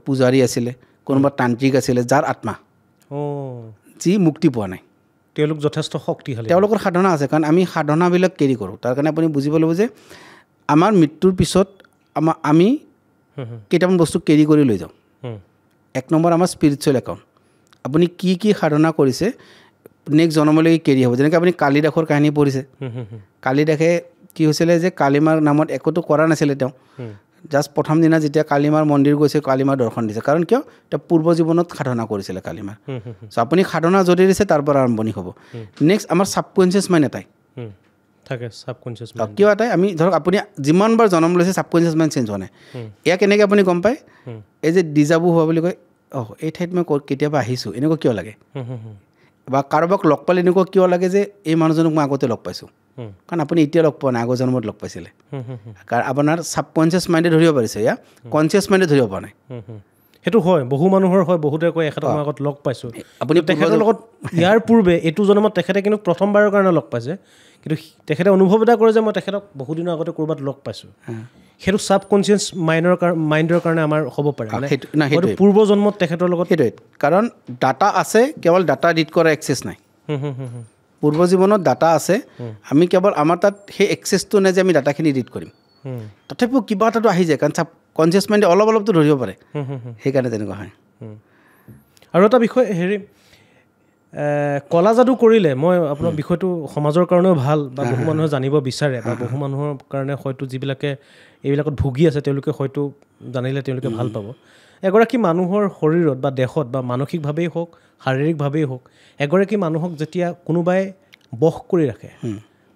পূজাৰী আছিলে কোনোবা তান্ত্ৰিক আছিলে যাৰ আত্মা যি মুক্তি পোৱা নাই তেওঁলোক যথেষ্ট শক্তিশালী তেওঁলোকৰ সাধনা আছে কাৰণ আমি সাধনাবিলাক কেৰি কৰোঁ তাৰ কাৰণে আপুনি বুজিব লাগিব যে আমাৰ মৃত্যুৰ পিছত আমি কেইটামান বস্তু কেৰি কৰি লৈ যাওঁ এক নম্বৰ আমাৰ স্পিৰিচুৱেল একাউণ্ট আপুনি কি কি সাধনা কৰিছে নেক্সট জন্মলৈকে কেৰি হ'ব যেনেকৈ আপুনি কালিদাসৰ কাহিনী পঢ়িছে কালিদাসে কি হৈছিলে যে কালিমাৰ নামত একোতো কৰা নাছিলে তেওঁ জাষ্ট প্ৰথম দিনা যেতিয়া কালিমাৰ মন্দিৰ গৈছে কালিমাৰ দৰ্শন দিছে কাৰণ কিয় তেওঁ পূৰ্ব জীৱনত সাধনা কৰিছিলে কালিমাৰ চ' আপুনি সাধনা যদি দিছে তাৰ পৰা আৰম্ভণি হ'ব নেক্সট আমাৰ ছাবকনচিয়াছ মাইণ্ড এটাই থাকে ছাবকনচিয়াছ কিয় এটাই আমি ধৰক আপুনি যিমানবাৰ জন্ম লৈছে ছাবকনচিয়াছ মাইণ্ড চেঞ্জ হোৱা নাই ইয়াক কেনেকৈ আপুনি গম পায় এই যে ডিজাবু হোৱা বুলি কয় এই ঠাইত মই কেতিয়াবা আহিছোঁ এনেকুৱা কিয় লাগে বা কাৰোবাক লগ পালে এনেকুৱা কিয় লাগে যে এই মানুহজনক মই আগতে লগ পাইছোঁ কাৰণ আপুনি এতিয়া লগ পোৱা নাই আগৰ জন্মত লগ পাইছিলে কাৰণ আপোনাৰ ছাবকনচিয়াছ মাইণ্ডে ধৰিব পাৰিছে ইয়াৰ কনচিয়াছ মাইণ্ডে ধৰিব পৰা নাই সেইটো হয় বহু মানুহৰ হয় বহুতে কয় এখেতক মই আগত লগ পাইছোঁ আপুনি তেখেতৰ লগত ইয়াৰ পূৰ্বে এইটো জন্মত তেখেতে কিন্তু প্ৰথমবাৰৰ কাৰণে লগ পাইছে কিন্তু তেখেতে অনুভৱ এটা কৰে যে মই তেখেতক বহুদিনৰ আগতে ক'ৰবাত লগ পাইছোঁ সেইটো ছাবকনচিয়াছ মাইণ্ডৰ কাৰণে আমাৰ হ'ব পাৰে হয়তো পূৰ্ব জন্মত তেখেতৰ লগত সেইটোৱে কাৰণ ডাটা আছে কেৱল ডাটা ৰিড কৰা এক্সেছ নাই পূৰ্ব জীৱনত ডাটা আছে আমি কেৱল আমাৰ তাত সেই এক্সেছটো নাই যে আমি ডাটাখিনি ৰিড কৰিম তথাপিও কিবা এটাতো আহি যায় কাৰণ ছাবকনচিয়াছ মাইণ্ডে অলপ অলপতো ধৰিব পাৰে সেইকাৰণে তেনেকুৱা হয় আৰু এটা বিষয় হেৰি কলা যাদু কৰিলে মই আপোনাৰ বিষয়টো সমাজৰ কাৰণেও ভাল বা বহু মানুহে জানিব বিচাৰে বা বহু মানুহৰ কাৰণে হয়তো যিবিলাকে এইবিলাকত ভুগি আছে তেওঁলোকে হয়তো জানিলে তেওঁলোকে ভাল পাব এগৰাকী মানুহৰ শৰীৰত বা দেহত বা মানসিকভাৱেই হওক শাৰীৰিকভাৱেই হওক এগৰাকী মানুহক যেতিয়া কোনোবাই বশ কৰি ৰাখে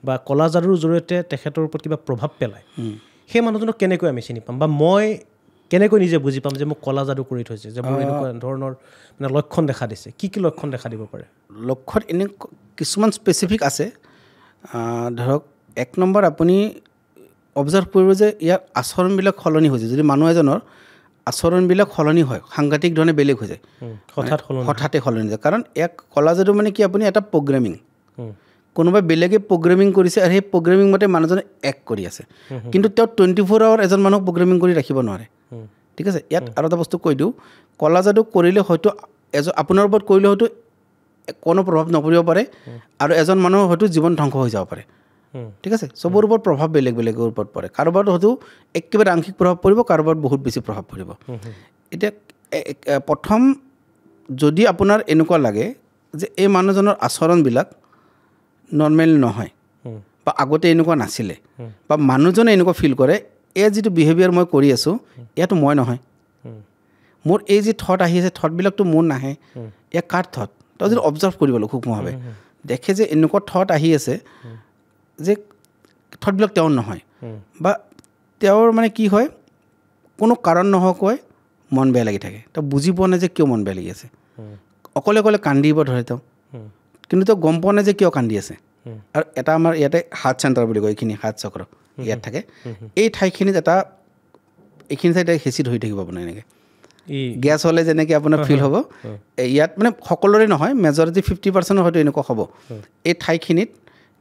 বা কলা যাদুৰ জৰিয়তে তেখেতৰ ওপৰত কিবা প্ৰভাৱ পেলায় সেই মানুহজনক কেনেকৈ আমি চিনি পাম বা মই কেনেকৈ নিজে বুজি পাম যে মোক কলা যাদু কৰি থৈছে যে মোৰ এনেকুৱা ধৰণৰ মানে লক্ষণ দেখা দিছে কি কি লক্ষণ দেখা দিব পাৰে লক্ষণ এনে কিছুমান স্পেচিফিক আছে ধৰক এক নম্বৰ আপুনি অবজাৰ্ভ কৰিব যে ইয়াৰ আচৰণবিলাক সলনি হৈছে যদি মানুহ এজনৰ আচৰণবিলাক সলনি হয় সাংঘাতিক ধৰণে বেলেগ হৈ যায় হঠাতে সলনি যায় কাৰণ ইয়াক কলা যাদু মানে কি আপুনি এটা প্ৰগ্ৰেমিং কোনোবাই বেলেগে প্ৰগ্ৰেমিং কৰিছে আৰু সেই প্ৰগ্ৰেমিং মতে মানুহজনে এক্ট কৰি আছে কিন্তু তেওঁ 24 আৱাৰ এজন মানুহক প্ৰগ্ৰেমিং কৰি ৰাখিব নোৱাৰে ঠিক আছে ইয়াত আৰু এটা বস্তু কৈ দিওঁ কলা যাদু কৰিলে হয়তো আপোনাৰ ওপৰত কৰিলে হয়তো কোনো প্ৰভাৱ নপৰিব পাৰে আৰু এজন মানুহৰ হয়তো জীৱন ধ্বংস হৈ যাব পাৰে ঠিক আছে চবৰ ওপৰত প্ৰভাৱ বেলেগ বেলেগৰ ওপৰত পৰে কাৰোবাৰ হয়তো একেবাৰে আংশিক প্ৰভাৱ পৰিব কাৰোবাৰ বহুত বেছি প্ৰভাৱ পৰিব এতিয়া প্ৰথম যদি আপোনাৰ এনেকুৱা লাগে যে এই মানুহজনৰ আচৰণবিলাক নৰ্মেল নহয় বা আগতে এনেকুৱা নাছিলে বা মানুহজনে এনেকুৱা ফিল কৰে এই যিটো বিহেভিয়াৰ মই কৰি আছোঁ ইয়াতো মই নহয় মোৰ এই যি থট আহি আছে থটবিলাকতো মোৰ নাহে ইয়াক কাৰ থট তই যদি অবজাৰ্ভ কৰিব লাগিব সূক্ষ্মভাৱে দেখে যে এনেকুৱা থট আহি আছে যে থটবিলাক তেওঁৰ নহয় বা তেওঁৰ মানে কি হয় কোনো কাৰণ নোহোৱাকৈ মন বেয়া লাগি থাকে তেওঁ বুজি পোৱা নাই যে কিয় মন বেয়া লাগি আছে অকলে অকলে কান্দিব ধৰে তেওঁ কিন্তু তেওঁ গম পোৱা নাই যে কিয় কান্দি আছে আৰু এটা আমাৰ ইয়াতে হাৰ্ট চেণ্টাৰ বুলি কয় এইখিনি হাৰ্ট চক্ৰ ইয়াত থাকে এই ঠাইখিনিত এটা এইখিনি ঠাইত হেঁচি ধৰি থাকিব আপোনাৰ এনেকৈ গেছ হ'লে যেনেকৈ আপোনাৰ ফিল হ'ব ইয়াত মানে সকলোৰে নহয় মেজৰিটি 50% হয়তো এনেকুৱা হ'ব এই ঠাইখিনিত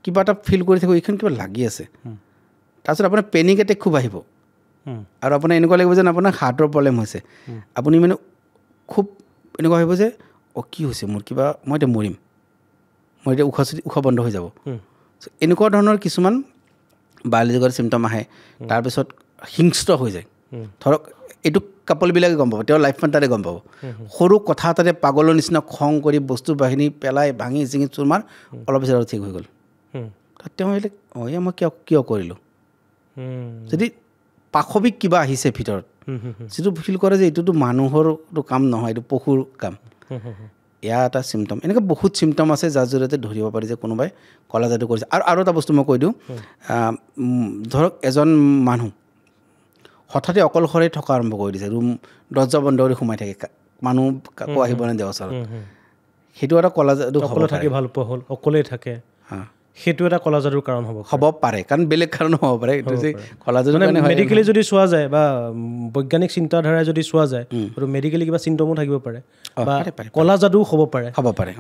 কিবা এটা ফিল কৰি থাকিব এইখন কিবা লাগি আছে তাৰপিছত আপোনাৰ পেনিক এটেক খুব আহিব আৰু আপোনাৰ এনেকুৱা লাগিব যেন আপোনাৰ হাৰ্টৰ প্ৰব্লেম হৈছে আপুনি মানে খুব এনেকুৱা ভাবিব যে কি হৈছে মোৰ কিবা মই এতিয়া মৰিম মই এতিয়া উশাহ বন্ধ হৈ যাব এনেকুৱা ধৰণৰ কিছুমান বায়'লজিকেল চিম্পটম আহে তাৰপিছত হিংস্ৰ হৈ যায় ধৰক এইটো কাপলবিলাকে গম পাব তেওঁৰ লাইফ পাৰ্টনাৰে গম পাব সৰু কথা এটাতে পাগলৰ নিচিনা খং কৰি বস্তু বাহিনী পেলাই ভাঙি চিঙি চুৰমাৰ অলপ পিছত আৰু ঠিক হৈ গ'ল তেওঁ ভাবিলে এয়া মই কিয় কৰিলোঁ যদি পাশৱিক কিবা আহিছে ভিতৰত যিটো ফিল কৰে যে এইটোতো মানুহৰটো কাম নহয় এইটো পশুৰ কাম এয়া এটা চিমটম এনেকৈ বহুত চিমটম আছে যাৰ জৰিয়তে ধৰিব পাৰি যে কোনোবাই কলা যাদু কৰিছে আৰু এটা বস্তু মই কৈ দিওঁ ধৰক এজন মানুহ হঠাতে অকলশৰে থকা আৰম্ভ কৰি দিছে ৰুম দৰ্জা বন্ধ কৰি সোমাই থাকে মানুহ কাকো আহিব নিদিয়ে ওচৰত সেইটো এটা কলা যাদু অকলে থাকি ভাল পোৱা হ'ল অকলেই থাকে সেইটো এটা কলা যাদুৰ কাৰণ হ'ব পাৰে কাৰণ বেলেগ কাৰণ হ'ব পাৰে এইটো যে কলা যাদু মেডিকেলি যদি চোৱা যায় বা বৈজ্ঞানিক চিন্তাধাৰাই যদি চোৱা যায় আৰু মেডিকেলি কিবা চিন্তামো থাকিব পাৰে বা কলা যাদুও হ'ব পাৰে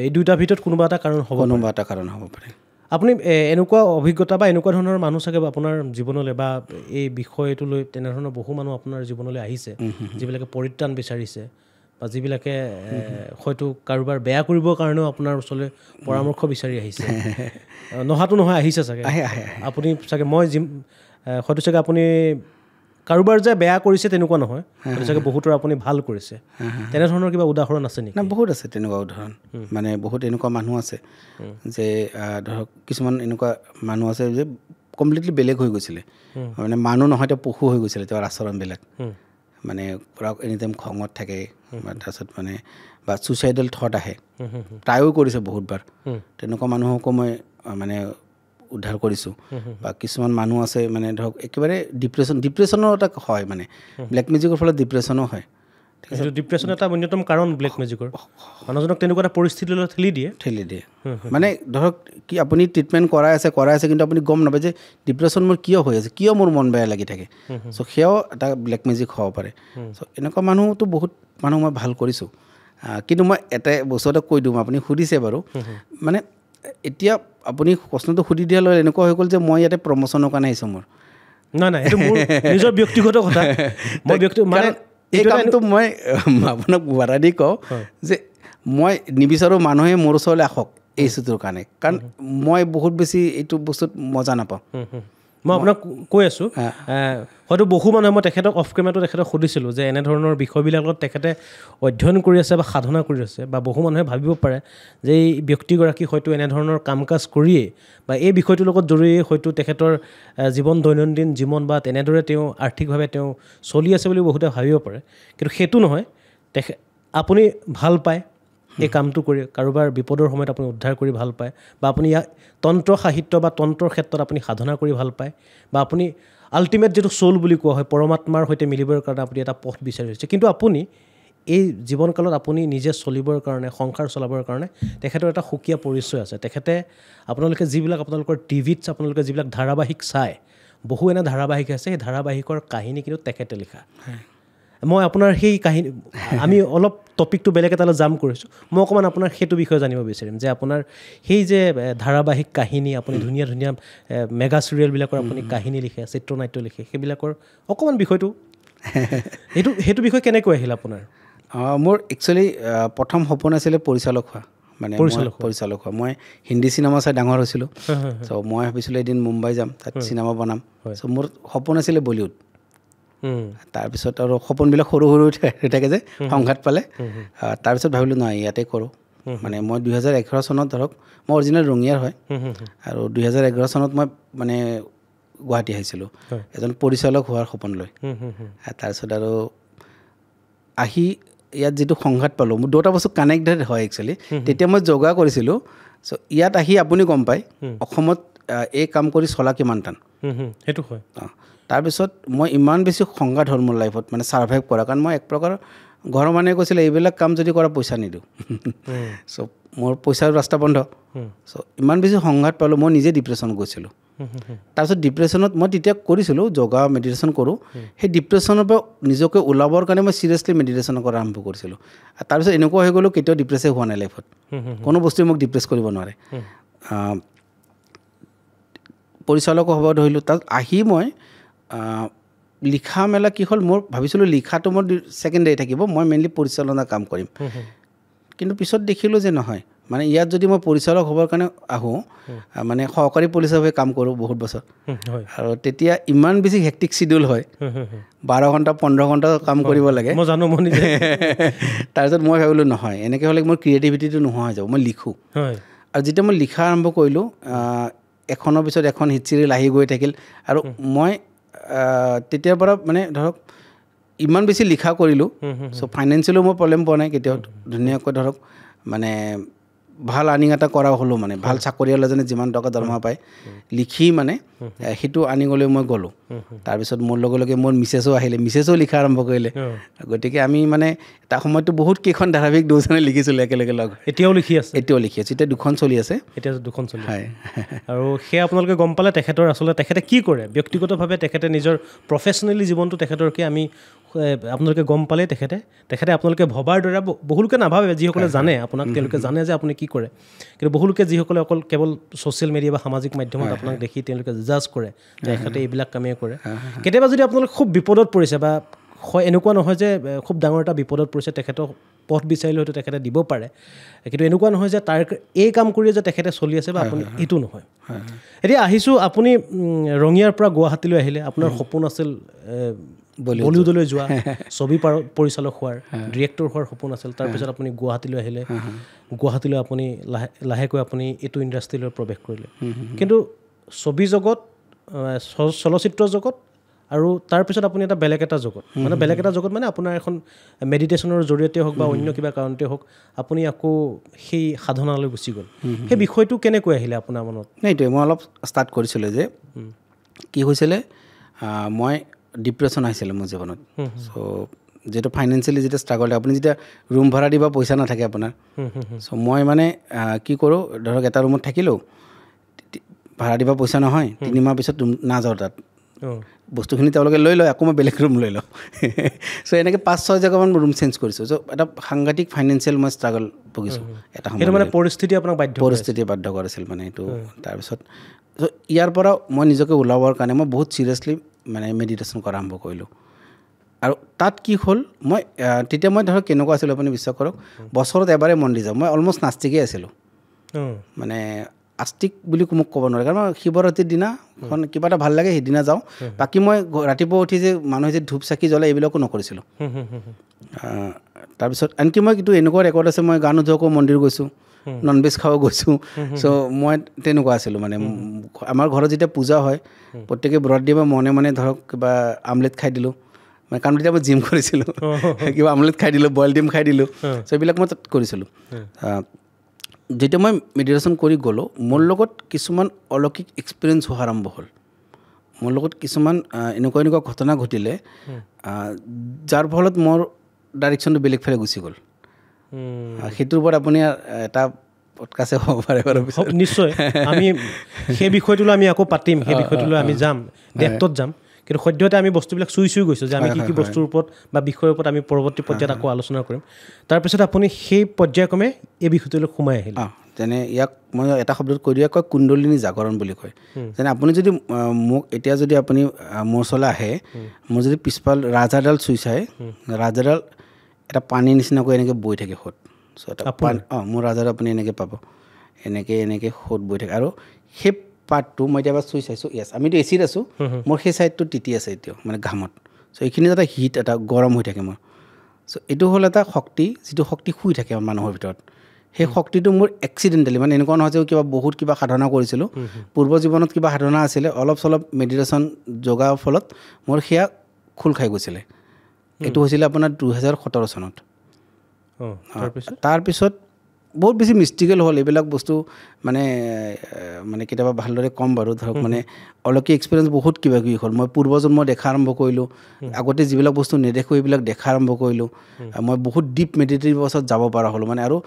এই দুইটাৰ ভিতৰত কোনোবা এটা কাৰণ হ'ব পাৰে আপুনি এনেকুৱা অভিজ্ঞতা বা এনেকুৱা ধৰণৰ মানুহ চাগে আপোনাৰ জীৱনলৈ বা এই বিষয়টো লৈ তেনেধৰণৰ বহু মানুহ আপোনাৰ জীৱনলৈ আহিছে যিবিলাকে পৰিত্ৰাণ বিচাৰিছে বা যিবিলাকে হয়তো কাৰোবাৰ বেয়া কৰিবৰ কাৰণেও আপোনাৰ ওচৰলৈ পৰামৰ্শ বিচাৰি আহিছে নহাটো নহয় আহিছে চাগে আপুনি চাগে হয়তো চাগে আপুনি কাৰোবাৰ যে বেয়া কৰিছে তেনেকুৱা নহয় হয়তো চাগে বহুতৰ আপুনি ভাল কৰিছে তেনেধৰণৰ কিবা উদাহৰণ আছে নেকি বহুত আছে তেনেকুৱা উদাহৰণ মানে বহুত এনেকুৱা মানুহ আছে যে ধৰক কিছুমান এনেকুৱা মানুহ আছে যে কমপ্লিটলি বেলেগ হৈ গৈছিলে মানে মানুহ নহয় তেওঁ পশু হৈ গৈছিলে তেওঁৰ আচৰণবিলাক মানে পূৰা এনি টাইম খঙত থাকে তাৰপিছত মানে বা ছুইচাইডেল থট আহে ট্ৰাইও কৰিছে বহুতবাৰ তেনেকুৱা মানুহকো মই মানে উদ্ধাৰ কৰিছোঁ বা কিছুমান মানুহ আছে মানে ধৰক একেবাৰে ডিপ্ৰেশ্যনৰ এটা হয় মানে ব্লেক মেজিকৰ ফলত ডিপ্ৰেশ্যনো হয় ডিপ্ৰেশ্যন এটা অন্যতম কাৰণ ব্লেক মেজিকৰ মানুহজনক তেনেকুৱা এটা পৰিস্থিতিলৈ ঠেলি দিয়ে মানে ধৰক কি আপুনি ট্ৰিটমেণ্ট কৰাই আছে কিন্তু আপুনি গম নাপায় যে ডিপ্ৰেশ্যন মোৰ কিয় হৈ আছে কিয় মোৰ মন বেয়া লাগি থাকে চ' সেয়াও এটা ব্লেক মেজিক হ'ব পাৰে চ' এনেকুৱা মানুহতো বহুত মানুহ মই ভাল কৰিছোঁ কিন্তু মই এটা বস্তু এটা কৈ দিওঁ আপুনি সুধিছে বাৰু মানে এতিয়া আপুনি প্ৰশ্নটো সুধি দিয়াৰ লগে এনেকুৱা হৈ গ'ল যে মই ইয়াতে প্ৰমোশ্যনৰ কাৰণে আহিছোঁ মোৰ নাই এইটো মোৰ নিজৰ ব্যক্তিগত কথা মানে এই কামটো মই আপোনাক বাধা দি কওঁ যে মই নিবিচাৰোঁ মানুহে মোৰ ওচৰলৈ আহক এই ইছ্যুটোৰ কাৰণে কাৰণ মই বহুত বেছি এইটো বস্তুত মজা নাপাওঁ মই আপোনাক কৈ আছোঁ হয়তো বহু মানুহে মই তেখেতক অফ কেমেৰাটো তেখেতক সুধিছিলোঁ যে এনেধৰণৰ বিষয়বিলাকত তেখেতে অধ্যয়ন কৰি আছে বা সাধনা কৰি আছে বা বহু মানুহে ভাবিব পাৰে যে এই ব্যক্তিগৰাকী হয়তো এনেধৰণৰ কাম কাজ কৰিয়েই বা এই বিষয়টোৰ লগত জড়িয়ে হয়তো তেখেতৰ দৈনন্দিন জীৱন বা তেনেদৰে তেওঁ আৰ্থিকভাৱে তেওঁ চলি আছে বুলি বহুতে ভাবিব পাৰে কিন্তু সেইটো নহয় আপুনি ভাল পায় এই কামটো কৰি কাৰোবাৰ বিপদৰ সময়ত আপুনি উদ্ধাৰ কৰি ভাল পায় বা আপুনি ইয়াক তন্ত্ৰ সাহিত্য বা তন্ত্ৰৰ ক্ষেত্ৰত আপুনি সাধনা কৰি ভাল পায় বা আপুনি আল্টিমেট যিটো চ'ল বুলি কোৱা হয় পৰমাত্মাৰ সৈতে মিলিবৰ কাৰণে আপুনি এটা পথ বিচাৰি আহিছে কিন্তু আপুনি এই জীৱনকালত আপুনি নিজে চলিবৰ কাৰণে সংসাৰ চলাবৰ কাৰণে তেখেতৰ এটা সুকীয়া পৰিচয় আছে তেখেতে আপোনালোকে আপোনালোকৰ টিভিত আপোনালোকে যিবিলাক ধাৰাবাহিক চায় বহু এনে ধাৰাবাহিক আছে সেই ধাৰাবাহিকৰ কাহিনী কিন্তু তেখেতে লিখা মই আপোনাৰ সেই কাহিনী আমি অলপ টপিকটো বেলেগ এটালৈ জাম্প কৰিছোঁ মই অকণমান আপোনাৰ সেইটো বিষয়ে জানিব বিচাৰিম যে আপোনাৰ সেই যে ধাৰাবাহিক কাহিনী আপুনি ধুনীয়া ধুনীয়া মেগা চিৰিয়েলবিলাকৰ আপুনি কাহিনী লিখে চিত্ৰনাট্য লিখে সেইবিলাকৰ অকণমান বিষয়টো সেইটো বিষয় কেনেকৈ আহিল আপোনাৰ মোৰ একচুৱেলি প্ৰথম সপোন আছিলে পৰিচালক হোৱা মানে পৰিচালক হোৱা মই হিন্দী চিনেমা চাই ডাঙৰ হৈছিলোঁ চ' মই ভাবিছিলোঁ এদিন মুম্বাই যাম তাত চিনেমা বনাম চ' মোৰ সপোন আছিলে বলিউড তাৰপিছত আৰু সপোনবিলাক সৰু সৰু হৈ থাকে যে সংঘাত পালে তাৰপিছত ভাবিলোঁ নহয় ইয়াতে কৰোঁ মানে মই 2011 চনত ধৰক মই অৰিজিনেল ৰঙিয়াৰ হয় আৰু 2011 চনত মই মানে গুৱাহাটী আহিছিলোঁ এজন পৰিচালক হোৱাৰ সপোন লৈ তাৰপিছত আৰু আহি ইয়াত যিটো সংঘাত পালোঁ মোৰ দুটা বস্তু কানেক্টেড হয় একচুৱেলি তেতিয়া মই যোগা কৰিছিলোঁ চ' ইয়াত আহি আপুনি গম পায় অসমত এই কাম কৰি চলা কিমান টান সেইটো হয় তাৰপিছত মই ইমান বেছি সংঘাত হ'ল মোৰ লাইফত মানে ছাৰ্ভাইভ কৰা কাৰণ মই এক প্ৰকাৰ ঘৰৰ মানুহে কৈছিলে এইবিলাক কাম যদি কৰা পইচা নিদিওঁ চ' মোৰ পইচাৰ ৰাস্তা বন্ধ চ' ইমান বেছি সংঘাত পালোঁ মই নিজে ডিপ্ৰেশ্যনত গৈছিলোঁ তাৰপিছত ডিপ্ৰেশ্যনত মই তেতিয়া কৰিছিলোঁ যোগা মেডিটেশ্যন কৰোঁ সেই ডিপ্ৰেশ্যনৰ পৰা নিজকে ওলাবৰ কাৰণে মই চিৰিয়াছলি মেডিটেশ্যন কৰা আৰম্ভ কৰিছিলোঁ আৰু তাৰপিছত এনেকুৱা হৈ গ'লোঁ কেতিয়াও ডিপ্ৰেছে হোৱা নাই লাইফত কোনো বস্তুৱে মোক ডিপ্ৰেছ কৰিব নোৱাৰে পৰিচালক হ'ব ধৰিলোঁ তাত আহি মই লিখা মেলা কি হ'ল মোৰ ভাবিছিলোঁ লিখাটো মোৰ ছেকেণ্ডেৰী থাকিব মই মেইনলি পৰিচালনা কাম কৰিম কিন্তু পিছত দেখিলোঁ যে নহয় মানে ইয়াত যদি মই পৰিচালক হ'বৰ কাৰণে আহোঁ মানে সহকাৰী পৰিচালক হৈ কাম কৰোঁ বহুত বছৰ আৰু তেতিয়া ইমান বেছি হেক্টিক চিডিউল হয় 12 ঘণ্টা 15 ঘণ্টা কাম কৰিব লাগে মই জানো মই নিজে তাৰপিছত মই ভাবিলোঁ নহয় এনেকৈ হ'লে মোৰ ক্ৰিয়েটিভিটিটো নোহোৱা হৈ যাব মই লিখোঁ আৰু যেতিয়া মই লিখা আৰম্ভ কৰিলোঁ এখনৰ পিছত এখন হিট চিৰিয়েল আহি গৈ থাকিল আৰু মই তেতিয়াৰ পৰা মানে ধৰক ইমান বেছি লিখা কৰিলোঁ চ' ফাইনেন্সিয়েলিও মই প্ৰব্লেম পোৱা নাই কেতিয়াও ধুনীয়াকৈ ধৰক মানে ভাল আৰ্নিং এটা কৰা হ'লোঁ মানে ভাল চাকৰিয়াল এজনে যিমান টকা দৰমহা পায় লিখি মানে সেইটো আৰ্নিঙলৈ মই গ'লোঁ তাৰপিছত মোৰ লগে লগে মোৰ মিছেছো আহিলে মিছেছো লিখা আৰম্ভ কৰিলে গতিকে আমি মানে এটা সময়ততো বহুত কেইখন ধাৰাবাহিক দুজনে লিখিছিলোঁ একেলগে লগ এতিয়াও লিখি আছে এতিয়াও লিখি আছোঁ এতিয়া 2খন চলি আছে এতিয়া 2খন চলি হয় আৰু সেয়া আপোনালোকে গম পালে তেখেতৰ আচলতে তেখেতে কি কৰে ব্যক্তিগতভাৱে তেখেতে নিজৰ প্ৰফেচনেলি জীৱনটো তেখেতৰকে আমি আপোনালোকে গম পালে তেখেতে আপোনালোকে ভবাৰ দৰে বহুলোকে নাভাবে যিসকলে জানে আপোনাক তেওঁলোকে জানে যে আপুনি কি কৰে কিন্তু বহুলোকে যিসকলে অকল কেৱল ছ'চিয়েল মিডিয়া বা সামাজিক মাধ্যমত আপোনাক দেখি তেওঁলোকে জাজ কৰে যে তেখেতে এইবিলাক কামেই কৰে কেতিয়াবা যদি আপোনালোকে খুব বিপদত পৰিছে বা এনেকুৱা নহয় যে খুব ডাঙৰ এটা বিপদত পৰিছে তেখেতক পথ বিচাৰিলে হয়তো তেখেতে দিব পাৰে কিন্তু এনেকুৱা নহয় যে তাৰ এই কাম কৰিয়ে যে তেখেতে চলি আছে বা আপুনি এইটো নহয় এতিয়া আহিছোঁ আপুনি ৰঙিয়াৰ পৰা গুৱাহাটীলৈ আহিলে আপোনাৰ সপোন আছিল বলিউডলৈ যোৱা ছবি পৰিচালক হোৱাৰ ডিৰেক্টৰ হোৱাৰ সপোন আছিল তাৰপিছত আপুনি গুৱাহাটীলৈ আহিলে গুৱাহাটীলৈ আপুনি লাহেকৈ আপুনি এইটো ইণ্ডাষ্ট্ৰীলৈ প্ৰৱেশ কৰিলে কিন্তু ছবি জগত চলচ্চিত্ৰ জগত আৰু তাৰপিছত আপুনি এটা বেলেগ এটা জগত মানে বেলেগ এটা জগত মানে আপোনাৰ এখন মেডিটেশ্যনৰ জৰিয়তে হওক বা অন্য কিবা কাৰণতে হওক আপুনি আকৌ সেই সাধনালৈ গুচি গ'ল সেই বিষয়টো কেনেকৈ আহিলে আপোনাৰ মনত এইটোৱে মই অলপ ষ্টাৰ্ট কৰিছিলোঁ যে কি হৈছিলে মই ডিপ্ৰেশ্যন আহিছিলে মোৰ জীৱনত চ' যিহেতু ফাইনেন্সিয়েলি যেতিয়া ষ্ট্ৰাগল আপুনি যেতিয়া ৰুম ভাড়া দিব পইচা নাথাকে আপোনাৰ চ' মই মানে কি কৰোঁ ধৰক এটা ৰুমত থাকিলোঁ ভাড়া দিব পইচা নহয় 3 মাহ পিছত নাযাওঁ তাত বস্তুখিনি তেওঁলোকে লৈ লয় আকৌ মই বেলেগ ৰুম লৈ লওঁ চ' এনেকৈ 5-6 জেগামান ৰুম চেঞ্জ কৰিছোঁ চ' এটা সাংঘাতিক ফাইনেন্সিয়েল মই ষ্ট্ৰাগল ভুগিছোঁ এটা সময় মানে পৰিস্থিতিয়ে আপোনাক পৰিস্থিতিয়ে বাধ্য কৰিছিল মানে এইটো তাৰপিছত চ' ইয়াৰ পৰা মই নিজকে ওলাবৰ কাৰণে মই বহুত চিৰিয়াছলি মানে মেডিটেশ্যন কৰা আৰম্ভ কৰিলোঁ আৰু তাত কি হ'ল মই তেতিয়া মই ধৰক কেনেকুৱা আছিলোঁ আপুনি বিশ্বাস কৰক বছৰত এবাৰে মন্দিৰ যাওঁ মই অলমষ্ট নাস্তিকেই আছিলোঁ মানে আস্তিক বুলি মোক ক'ব নোৱাৰে কাৰণ মই শিৱৰাত্ৰিৰ দিনাখন কিবা এটা ভাল লাগে সেইদিনা যাওঁ বাকী মই ৰাতিপুৱা উঠি যে মানুহে যে ধূপ চাকি জ্বলাই এইবিলাকো নকৰিছিলোঁ তাৰপিছত আনকি মই কিন্তু এনেকুৱা ৰেকৰ্ড আছে মই গা নোধোৱাকৈ মন্দিৰ গৈছোঁ নন ভেজ খাব গৈছোঁ চ' মই তেনেকুৱা আছিলোঁ মানে আমাৰ ঘৰত যেতিয়া পূজা হয় প্ৰত্যেকে ব্ৰত দিয়ে মনে মনে ধৰক কিবা আমলেট খাই দিলোঁ মানে কাৰণ তেতিয়া মই জিম কৰিছিলোঁ কিবা আমলেট খাই দিলোঁ বইল ডিম খাই দিলোঁ চ' এইবিলাক মই তাত কৰিছিলোঁ যেতিয়া মই মেডিটেশ্যন কৰি গ'লোঁ মোৰ লগত কিছুমান অলৌকিক এক্সপিৰিয়েঞ্চ হোৱা আৰম্ভ হ'ল মোৰ লগত কিছুমান এনেকুৱা ঘটনা ঘটিলে যাৰ ফলত মোৰ ডাইৰেকশ্যনটো বেলেগ ফালে গুচি গ'ল সেইটোৰ ওপৰত আপুনি এটা পডকাষ্টে হ'ব পাৰে বাৰু নিশ্চয় আমি সেই বিষয়টোলৈ আমি আকৌ পাতিম সেই বিষয়টোলৈ আমি যাম ডেপথত যাম কিন্তু সদ্যহতে আমি বস্তুবিলাক চুই গৈছোঁ যে আমি কি বস্তুৰ ওপৰত বা বিষয়ৰ ওপৰত আমি পৰৱৰ্তী পৰ্যায়ত আকৌ আলোচনা কৰিম তাৰপিছত আপুনি সেই পৰ্যায়ক্ৰমে এই বিষয়টোলৈ সোমাই আহিল যেনে ইয়াক মই এটা শব্দত কৈ দিয়া কয় কুণ্ডলিনী জাগৰণ বুলি কয় যেনে আপুনি যদি মোক এতিয়া যদি আপুনি মোৰ ওচৰলৈ আহে মোৰ যদি পিছফাল ৰাজহাড়ডাল চুই চায় ৰাজহাড়ডাল এটা পানীৰ নিচিনাকৈ এনেকৈ বৈ থাকে সোঁত চ' এটা মোৰ ৰাজহাড় আপুনি এনেকৈ পাব এনেকৈ সোঁত বৈ থাকে আৰু সেই পাৰ্টটো মই এতিয়া চুই চাইছোঁ য়েছ আমিতো এচিত আছোঁ মোৰ সেই ছাইডটো তিতি আছে এতিয়াও মানে ঘামত চ' এইখিনি এটা হিট এটা গৰম হৈ থাকে মোৰ চ' এইটো হ'ল এটা শক্তি যিটো শক্তি শুই থাকে মানুহৰ ভিতৰত সেই শক্তিটো মোৰ এক্সিডেণ্টেলি মানে এনেকুৱা নহয় যে কিবা সাধনা কৰিছিলোঁ পূৰ্ব জীৱনত কিবা সাধনা আছিলে অলপ চলপ মেডিটেশ্যন যোগাৰ ফলত মোৰ সেয়া খোল খাই গৈছিলে এইটো হৈছিলে আপোনাৰ 2017 চনত তাৰপিছত বহুত বেছি মিষ্টিকেল হ'ল এইবিলাক বস্তু মানে কেতিয়াবা ভালদৰে ক'ম বাৰু ধৰক মানে অলৌকিক এক্সপিৰিয়েঞ্চ বহুত কিবা কিবি হ'ল মই পূৰ্বজন্ম দেখা আৰম্ভ কৰিলোঁ আগতে যিবিলাক বস্তু নেদেখোঁ এইবিলাক দেখা আৰম্ভ কৰিলোঁ মই বহুত ডিপ মেডিটেটিভ অৱস্থাত যাব পৰা হ'লোঁ মানে আৰু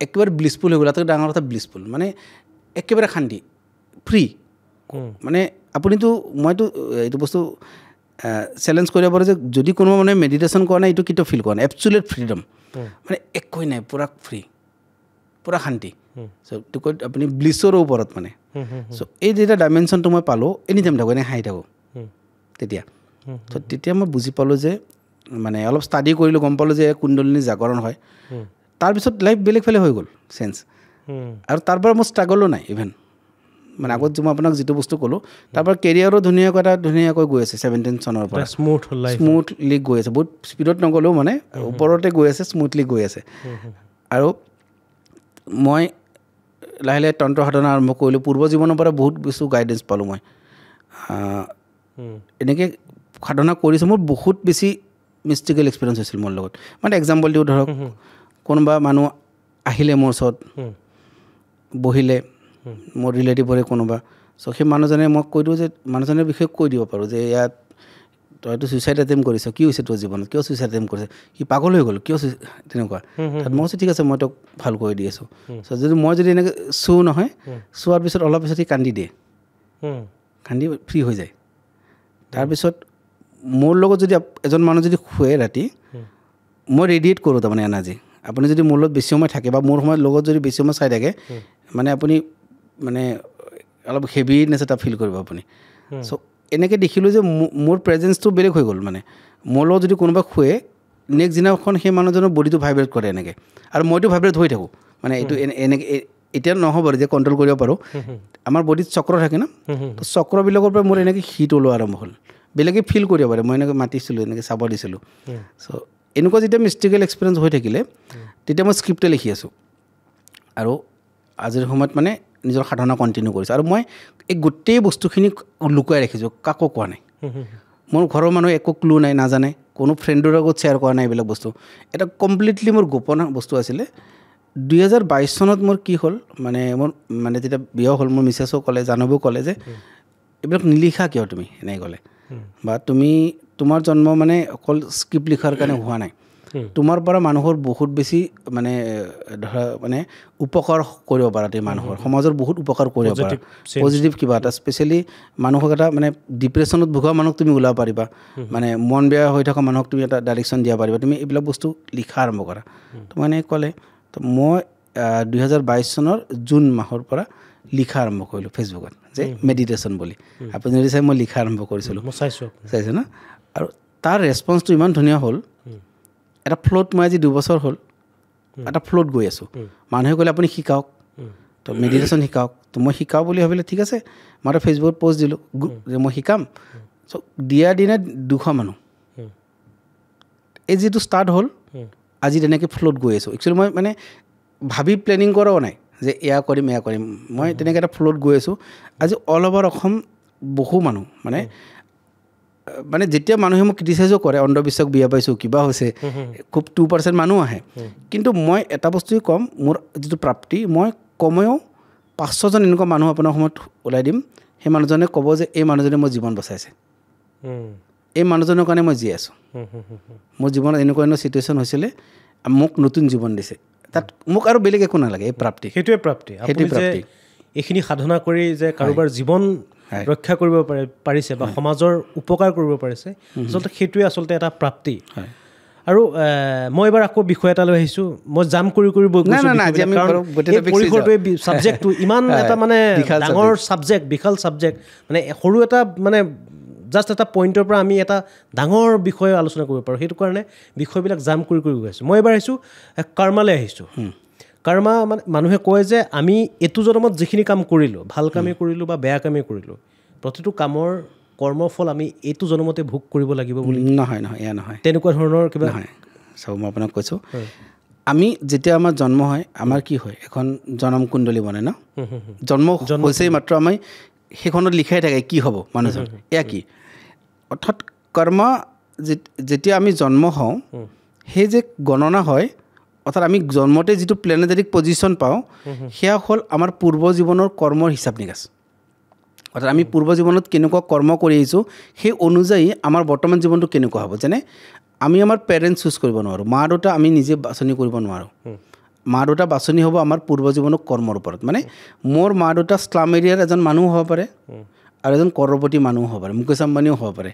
একেবাৰে ব্লিছফুল হৈ গ'ল তাতকৈ ডাঙৰ কথা ব্লিছফুল মানে একেবাৰে শান্তি ফ্ৰী মানে আপুনিতো মইতো এইটো বস্তু চেলেঞ্জ কৰিব পাৰোঁ যে যদি কোনোবা মানে মেডিটেশ্যন কৰা নাই এইটো কেতিয়াও ফিল কৰা নাই এবছলিউট ফ্ৰীডম মানে একোৱেই নাই পূৰা ফ্ৰী পূৰা শান্তি চ' এইটো কৈ আপুনি ব্লিছৰ ওপৰত মানে চ' এই যেতিয়া ডাইমেনশ্যনটো মই পালোঁ এনি টাইম থাকোঁ এনেই হাঁহি থাকোঁ তেতিয়া মই বুজি পালোঁ যে মানে অলপ ষ্টাডি কৰিলোঁ গম পালোঁ যে কুণ্ডলিনী জাগৰণ হয় তাৰপিছত লাইফ বেলেগ ফালে হৈ গ'ল চেঞ্জ আৰু তাৰ পৰা মোৰ ষ্ট্ৰাগলো নাই ইভেন মানে আগত যে মই আপোনাক যিটো বস্তু ক'লোঁ তাৰ পৰা কেৰিয়াৰো ধুনীয়াকৈ গৈ আছে 17 চনৰ পৰা স্মুথলি গৈ আছে বহুত স্পীডত নগ'লেও মানে ওপৰতে গৈ আছে স্মুথলি গৈ আছে আৰু মই লাহে লাহে তন্ত্ৰ সাধনা আৰম্ভ কৰিলোঁ পূৰ্ব জীৱনৰ পৰা বহুত বস্তু গাইডেঞ্চ পালোঁ মই এনেকৈ সাধনা কৰিছোঁ মোৰ বহুত বেছি মিষ্টিকেল এক্সপিৰিয়েঞ্চ হৈছিল মোৰ লগত মানে এক্সাম্পল দিওঁ ধৰক কোনোবা মানুহ আহিলে মোৰ ওচৰত বহিলে মোৰ ৰিলেটিভৰে কোনোবা চ' সেই মানুহজনে মই কৈ দিওঁ যে মানুহজনৰ বিষয়ে কৈ দিব পাৰোঁ যে ইয়াত তইতো ছুইচাইড এটেম্প কৰিছ কি হৈছে তোৰ জীৱনত কিয় ছুইচাইড এটেম্প কৰিছে সি পাগল হৈ গ'ল কিয় তেনেকুৱা তাত মই কৈছোঁ ঠিক আছে মই তোক ভাল কৰি দি আছোঁ চ' মই যদি এনেকৈ চুওঁ নহয় চোৱাৰ পিছত অলপ পিছত সি কান্দি দিয়ে কান্দি ফ্ৰী হৈ যায় তাৰপিছত মোৰ লগত যদি এজন মানুহ যদি শুৱে ৰাতি মই ৰেডিয়েট কৰোঁ তাৰমানে এনাৰ্জি আপুনি যদি মোৰ লগত বেছি সময় থাকে বা মোৰ সময়ত লগত যদি বেছি সময় চাই থাকে মানে আপুনি মানে অলপ হেভিনেছ এটা ফিল কৰিব আপুনি চ' এনেকৈ দেখিলোঁ যে মোৰ প্ৰেজেঞ্চটো বেলেগ হৈ গ'ল মানে মোৰ লগত যদি কোনোবা শুৱে নেক্সট দিনাখন সেই মানুহজনৰ বডিটো ভাইব্ৰেট কৰে এনেকৈ আৰু মইতো ভাইব্ৰেট হৈ থাকোঁ মানে এইটো এনেকৈ এতিয়া নহ'ব যে কণ্ট্ৰল কৰিব পাৰোঁ আমাৰ বডিত চক্ৰ থাকে ন তো চক্ৰবিলাকৰ পৰা মোৰ এনেকৈ হিট ওলোৱা আৰম্ভ হ'ল বেলেগে ফিল কৰিব পাৰে মই এনেকৈ মাতিছিলোঁ এনেকৈ চাব দিছিলোঁ চ' এনেকুৱা যেতিয়া মিষ্টিকেল এক্সপিৰিয়েঞ্চ হৈ থাকিলে তেতিয়া মই স্ক্ৰিপ্টে লিখি আছোঁ আৰু আজিৰ সময়ত মানে নিজৰ সাধনা কণ্টিনিউ কৰিছোঁ আৰু মই এই গোটেই বস্তুখিনি লুকুৱাই ৰাখিছোঁ কাকো কোৱা নাই মোৰ ঘৰৰ মানুহে একো ক্লু নাই নাজানে কোনো ফ্ৰেণ্ডৰ আগত শ্বেয়াৰ কৰা নাই এইবিলাক বস্তু এটা কমপ্লিটলি মোৰ গোপন বস্তু আছিলে 2022 চনত মোৰ কি হ'ল মানে মোৰ মানে যেতিয়া বিয়া হ'ল মোৰ মিছেছেও ক'লে জানবও ক'লে যে এইবিলাক নিলিখা কিয় তুমি এনেকৈ ক'লে বা তুমি তোমাৰ জন্ম মানে অকল স্ক্ৰিপ্ট লিখাৰ কাৰণে হোৱা নাই তোমাৰ পৰা মানুহৰ বহুত বেছি মানে ধৰা মানে উপকাৰ কৰিব পাৰা তুমি মানুহৰ সমাজৰ বহুত উপকাৰ কৰিব পাৰা পজিটিভ কিবা এটা স্পেচিয়েলি মানুহক এটা মানে ডিপ্ৰেশ্যনত ভোগা মানুহক তুমি ওলাব পাৰিবা মানে মন বেয়া হৈ থকা মানুহক তুমি এটা ডাইৰেকশ্যন দিব পাৰিবা তুমি এইবিলাক বস্তু লিখা আৰম্ভ কৰা তো মানে ক'লে তো মই 2022 চনৰ জুন মাহৰ পৰা লিখা আৰম্ভ কৰিলোঁ ফেচবুকত যে মেডিটেশ্যন বুলি আপুনি যদি চাই মই লিখা আৰম্ভ কৰিছিলোঁ চাইছে ন আৰু তাৰ ৰেছপন্সটো ইমান ধুনীয়া হ'ল এটা ফ্ল'ত মই আজি 2 বছৰ হ'ল এটা ফ্ল'ত গৈ আছোঁ মানুহে ক'লে আপুনি শিকাওক তো মেডিটেশ্যন শিকাওক তো মই শিকাওঁ বুলি ভাবিলে ঠিক আছে মই এটা ফেচবুকত পষ্ট দিলোঁ যে মই শিকাম চ' দিয়াৰ দিনা 200 মানুহ এই যিটো ষ্টাৰ্ট হ'ল আজি তেনেকৈ ফ্ল'ত গৈ আছোঁ একচুৱেলি মই মানে ভাবি প্লেনিং কৰাও নাই যে এয়া কৰিম মই তেনেকৈ এটা ফ্ল'ত গৈ আছোঁ আজি অল অভাৰ অসম বহু মানুহ মানে যেতিয়া মানুহে মোক ক্ৰিটিচাইজো কৰে অন্ধবিশ্বাস বিয়া পাইছোঁ কিবা হৈছে খুব 2% মানুহ আহে কিন্তু মই এটা বস্তুৱেই ক'ম মোৰ যিটো প্ৰাপ্তি মই কমেও 500জন এনেকুৱা মানুহ আপোনাৰ সময়ত ওলাই দিম সেই মানুহজনে ক'ব যে এই মানুহজনে মোৰ জীৱন বচাইছে এই মানুহজনৰ কাৰণে মই জীয়াই আছোঁ মোৰ জীৱনত এনেকুৱা চিটুৱেশ্যন হৈছিলে মোক নতুন জীৱন দিছে তাত মোক আৰু বেলেগ একো নালাগে এই প্ৰাপ্তি সেইটোৱে প্ৰাপ্তি এইখিনি সাধনা কৰি যে কাৰোবাৰ জীৱন ৰক্ষা কৰিব পাৰিছে বা সমাজৰ উপকাৰ কৰিব পাৰিছে আচলতে সেইটোৱে আচলতে এটা প্ৰাপ্তি আৰু মই এবাৰ আকৌ বিষয় এটা লৈ আহিছোঁ মই জাম কৰি ছাবজেক্টটো ইমান এটা মানে ডাঙৰ ছাবজেক্ট বিশাল ছাবজেক্ট মানে সৰু এটা মানে জাষ্ট এটা পইণ্টৰ পৰা আমি এটা ডাঙৰ বিষয় আলোচনা কৰিব পাৰোঁ সেইটো কাৰণে বিষয়বিলাক জাম কৰি গৈ আছোঁ মই এবাৰ আহিছোঁ কৰ্মালৈ আহিছোঁ কৰ্মা মানে মানুহে কয় যে আমি এইটো জন্মত যিখিনি কাম কৰিলোঁ ভাল কামেই কৰিলোঁ বা বেয়া কামেই কৰিলোঁ প্ৰতিটো কামৰ কৰ্মফল আমি এইটো জন্মতে ভোগ কৰিব লাগিব বুলি নহয় এয়া নহয় তেনেকুৱা ধৰণৰ কিবা নহয় চাওক মই আপোনাক কৈছোঁ আমি যেতিয়া আমাৰ জন্ম হয় আমাৰ কি হয় এখন জনম কুণ্ডলী বনে ন জন্ম হৈছেই মাত্ৰ আমি সেইখনত লিখাই থাকে কি হ'ব মানুহজন এয়া কি অৰ্থাৎ কৰ্ম যেতিয়া আমি জন্ম হওঁ সেই যে গণনা হয় অৰ্থাৎ আমি জন্মতে যিটো প্লেনেটাৰিক পজিশ্যন পাওঁ সেয়া হ'ল আমাৰ পূৰ্ব জীৱনৰ কৰ্মৰ হিচাপ নিকাচ অৰ্থাৎ আমি পূৰ্ব জীৱনত কেনেকুৱা কৰ্ম কৰি আহিছোঁ সেই অনুযায়ী আমাৰ বৰ্তমান জীৱনটো কেনেকুৱা হ'ব যেনে আমি আমাৰ পেৰেণ্টছ চুজ কৰিব নোৱাৰোঁ মা দেউতা আমি নিজে বাছনি কৰিব নোৱাৰোঁ মা দেউতা বাছনি হ'ব আমাৰ পূৰ্ব জীৱনৰ কৰ্মৰ ওপৰত মানে মোৰ মা দেউতা স্লাম এৰিয়াৰ এজন মানুহ হ'ব পাৰে আৰু এজন কৰপতি মানুহ হ'ব পাৰে মুকেশ আম্বানীও হ'ব পাৰে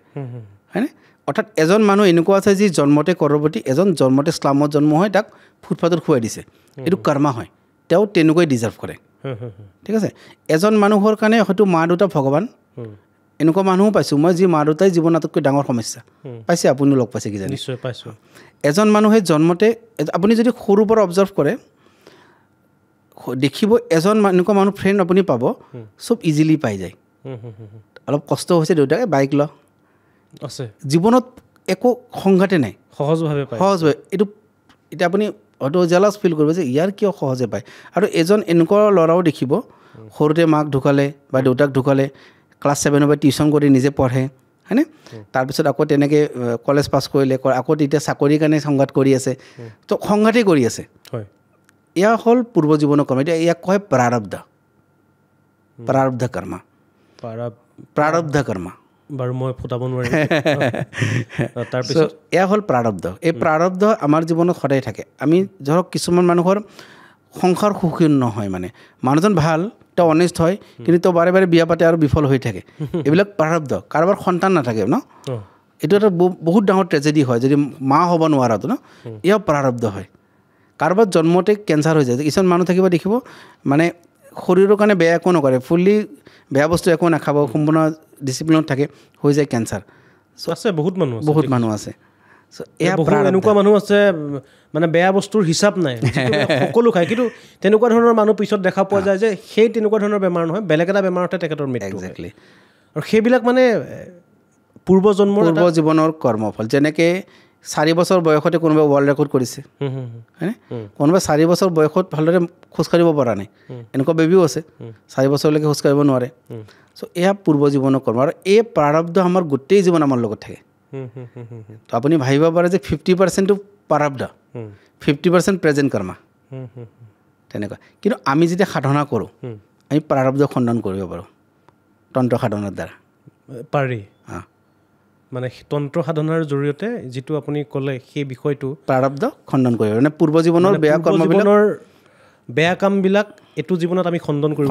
হয়নে অৰ্থাৎ এজন মানুহ এনেকুৱা আছে যি জন্মতে কৰপতি এজন জন্মতে স্লামত জন্ম হয় তাক ফুটপাথত খুৱাই দিছে এইটো কৰ্মা হয় তেওঁ তেনেকুৱাই ডিজাৰ্ভ কৰে ঠিক আছে এজন মানুহৰ কাৰণে হয়তো মা দেউতা ভগৱান এনেকুৱা মানুহো পাইছোঁ মই যি মা দেউতাই জীৱন আটাইতকৈ ডাঙৰ সমস্যা পাইছে আপুনিও লগ পাইছে কিজানি নিশ্চয় পাইছোঁ এজন মানুহে জন্মতে আপুনি যদি সৰুৰ পৰা অবজাৰ্ভ কৰে দেখিব এজন এনেকুৱা মানুহ ফ্ৰেণ্ড আপুনি পাব চব ইজিলি পাই যায় অলপ কষ্ট হৈছে দেউতাকে বাইক ল আছে জীৱনত একো সংঘাতে নাই সহজভাৱে এইটো এতিয়া আপুনি হয়তো জেলাছ ফিল কৰিব যে ইয়াৰ কিয় সহজে পায় আৰু এজন এনেকুৱা ল'ৰাও দেখিব সৰুতে মাক ঢুকালে বা দেউতাক ঢুকালে ক্লাছ 7 বা টিউশ্যন কৰি নিজে পঢ়ে হয়নে তাৰপিছত আকৌ তেনেকৈ কলেজ পাছ কৰিলে আকৌ তেতিয়া চাকৰিৰ কাৰণে সংঘাত কৰি আছে তো সংঘাতেই কৰি আছে হয় এয়া হ'ল পূৰ্ব জীৱনৰ কৰ্ম এতিয়া ইয়াক কয় প্ৰাৰব্ধ কৰ্ম প্ৰাৰব্ধ কৰ্ম বাৰু মই ফুটাব নোৱাৰিম তাৰপিছত এয়া হ'ল প্ৰাৰব্ধ এই প্ৰাৰব্ধ আমাৰ জীৱনত সদায় থাকে আমি ধৰক কিছুমান মানুহৰ সংসাৰ সুখী নহয় মানে মানুহজন ভাল তেওঁ অনেষ্ট হয় কিন্তু তেওঁ বাৰে বাৰে বিয়া পাতে আৰু বিফল হৈ থাকে এইবিলাক প্ৰাৰব্ধ কাৰোবাৰ সন্তান নাথাকে ন এইটো এটা বহুত ডাঙৰ ট্ৰেজেডি হয় যদি মা হ'ব নোৱাৰাটো ন এয়াও প্ৰাৰব্ধ হয় কাৰোবাৰ জন্মতে কেঞ্চাৰ হৈ যায় কিছুমান মানুহ থাকিব দেখিব মানে শৰীৰৰ কাৰণে বেয়া একো নকৰে ফুল্লি বেয়া বস্তু একো নাখাব সম্পূৰ্ণ ডিচিপ্লিনত থাকে হৈ যায় কেঞ্চাৰ আছে বহুত মানুহ আছে এয়া এনেকুৱা মানুহ আছে মানে বেয়া বস্তুৰ হিচাপ নাই সকলো খায় কিন্তু তেনেকুৱা ধৰণৰ মানুহ পিছত দেখা পোৱা যায় যে সেই তেনেকুৱা ধৰণৰ বেমাৰ নহয় বেলেগ এটা বেমাৰতে তেখেতৰ মৃত্যু একজেক্টলি আৰু সেইবিলাক মানে পূৰ্ব জীৱনৰ কৰ্মফল যেনেকৈ 4 বছৰ বয়সতে কোনোবাই ৱৰ্ল্ড ৰেকৰ্ড কৰিছে হয়নে কোনোবাই 4 বছৰ বয়সত ভালদৰে খোজকাঢ়িব পৰা নাই এনেকুৱা বেবীও আছে 4 বছৰলৈকে খোজকাঢ়িব নোৱাৰে চ' এয়া পূৰ্ব জীৱনৰ কৰ্ম আৰু এই প্ৰাৰব্ধ আমাৰ গোটেই জীৱন আমাৰ লগত থাকে তো আপুনি ভাবিব পাৰে যে 50% প্ৰাৰব্ধ 50% প্ৰেজেণ্ট কৰ্ম তেনেকুৱা কিন্তু আমি যেতিয়া সাধনা কৰোঁ আমি প্ৰাৰব্ধ খণ্ডন কৰিব পাৰোঁ তন্ত্ৰ সাধনাৰ দ্বাৰা পাৰি মানে তন্ত্ৰ সাধনাৰ জৰিয়তে যিটো আপুনি ক'লে সেই বিষয়টো প্ৰাৰব্ধ খণ্ডন কৰিব মানে পূৰ্ব জীৱনৰ বেয়া কামবিলাক এইটো জীৱনত আমি খণ্ডন কৰিব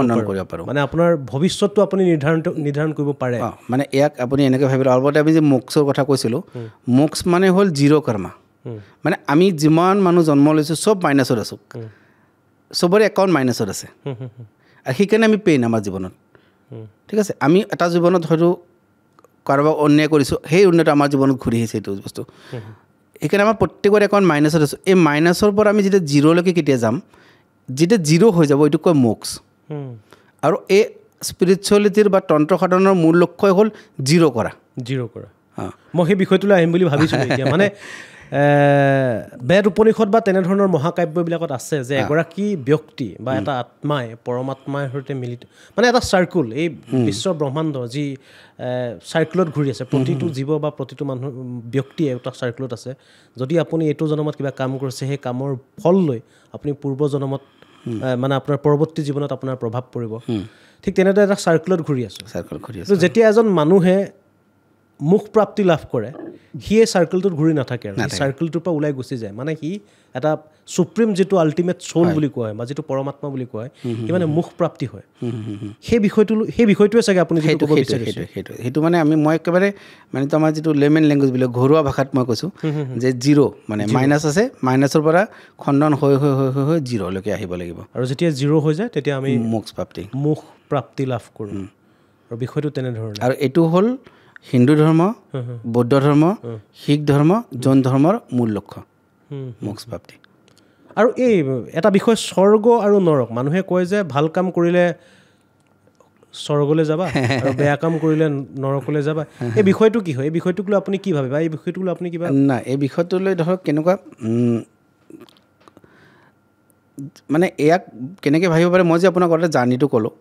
পাৰোঁ মানে আপোনাৰ ভৱিষ্যতটো আপুনি নিৰ্ধাৰণ কৰিব পাৰে মানে ইয়াক আপুনি এনেকৈ ভাবিলে অলপতে আমি যে মোক্ষৰ কথা কৈছিলোঁ মোক্ষ মানে হ'ল জিৰ' কৰ্মা মানে আমি যিমান মানুহ জন্ম লৈছোঁ চব মাইনাছত আছোঁ চবৰে একাউণ্ট মাইনাছত আছে আৰু সেইকাৰণে আমি পেইন আমাৰ জীৱনত ঠিক আছে আমি এটা জীৱনত হয়তো কাৰোবাক অন্যায় কৰিছোঁ সেই অন্যায়টো আমাৰ জীৱনত ঘূৰি আহিছে এইটো বস্তু সেইকাৰণে আমাৰ প্ৰত্যেকৰে একাউণ্ট মাইনাছত আছোঁ এই মাইনাছৰ পৰা আমি যেতিয়া জিৰ'লৈকে কেতিয়া যাম যেতিয়া জিৰ' হৈ যাব এইটো কয় মোক্ষ আৰু এই স্পিৰিচুৱেলিটিৰ বা তন্ত্ৰ সাধনৰ মূল লক্ষ্যই হ'ল জিৰ' কৰা মই সেই বিষয়টোলৈ আহিম বুলি ভাবিছোঁ এতিয়া মানে বেদ উপনিষদ বা তেনেধৰণৰ মহাকাব্যবিলাকত আছে যে এগৰাকী ব্যক্তি বা এটা আত্মাই পৰমাত্মাৰ সৈতে মিলিত মানে এটা চাৰ্কুল এই বিশ্ব ব্ৰহ্মাণ্ড যি চাৰ্কুলত ঘূৰি আছে প্ৰতিটো জীৱ বা প্ৰতিটো মানুহ ব্যক্তিয়ে এটা চাৰ্কুলত আছে যদি আপুনি এইটো জনমত কিবা কাম কৰিছে সেই কামৰ ফল লৈ আপুনি পূৰ্ব জনমত মানে আপোনাৰ পৰৱৰ্তী জীৱনত আপোনাৰ প্ৰভাৱ পৰিব ঠিক তেনেদৰে এটা চাৰ্কুলত ঘূৰি আছোঁ যেতিয়া এজন মানুহে মুখ প্ৰাপ্তি লাভ কৰে সি এই চাৰ্কুলটোত ঘূৰি নাথাকে আৰু চাৰ্কুলটোৰ পৰা ওলাই গুচি যায় মানে সি এটা সুপ্ৰিম যিটো আল্টিমেট চ'ল বুলি কোৱা হয় বা যিটো পৰমাত্মা বুলি কোৱা হয় সি মানে মুখ প্ৰাপ্তি হয় সেই বিষয়টোৱে চাগে আপুনি সেইটো মানে মই একেবাৰে মানে আমাৰ যিটো লেমেন লেংগুৱেজ বুলি ঘৰুৱা ভাষাত মই কৈছোঁ যে জিৰ' মানে মাইনাছ আছে মাইনাছৰ পৰা খণ্ডন হৈ হৈ হৈ হৈ হৈ জিৰ'লৈকে আহিব লাগিব আৰু যেতিয়া জিৰ' হৈ যায় তেতিয়া আমি মুখ প্ৰাপ্তি লাভ কৰোঁ আৰু বিষয়টো তেনেধৰণে আৰু এইটো হ'ল হিন্দু ধৰ্ম বৌদ্ধ ধৰ্ম শিখ ধৰ্ম জৈন ধৰ্মৰ মূল লক্ষ্য মোক্ষ প্ৰাপ্তি আৰু এই এটা বিষয় স্বৰ্গ আৰু নৰক মানুহে কয় যে ভাল কাম কৰিলে স্বৰ্গলৈ যাবা আৰু বেয়া কাম কৰিলে নৰকলৈ যাবা এই বিষয়টো কি হয় এই বিষয়টোক লৈ আপুনি কি ভাবে বা এই বিষয়টোক লৈ আপুনি কিবা নাই এই বিষয়টোলৈ ধৰক কেনেকুৱা মানে ইয়াক কেনেকৈ ভাবিব পাৰে মই যে আপোনাক আগতে জাৰ্ণিটো ক'লোঁ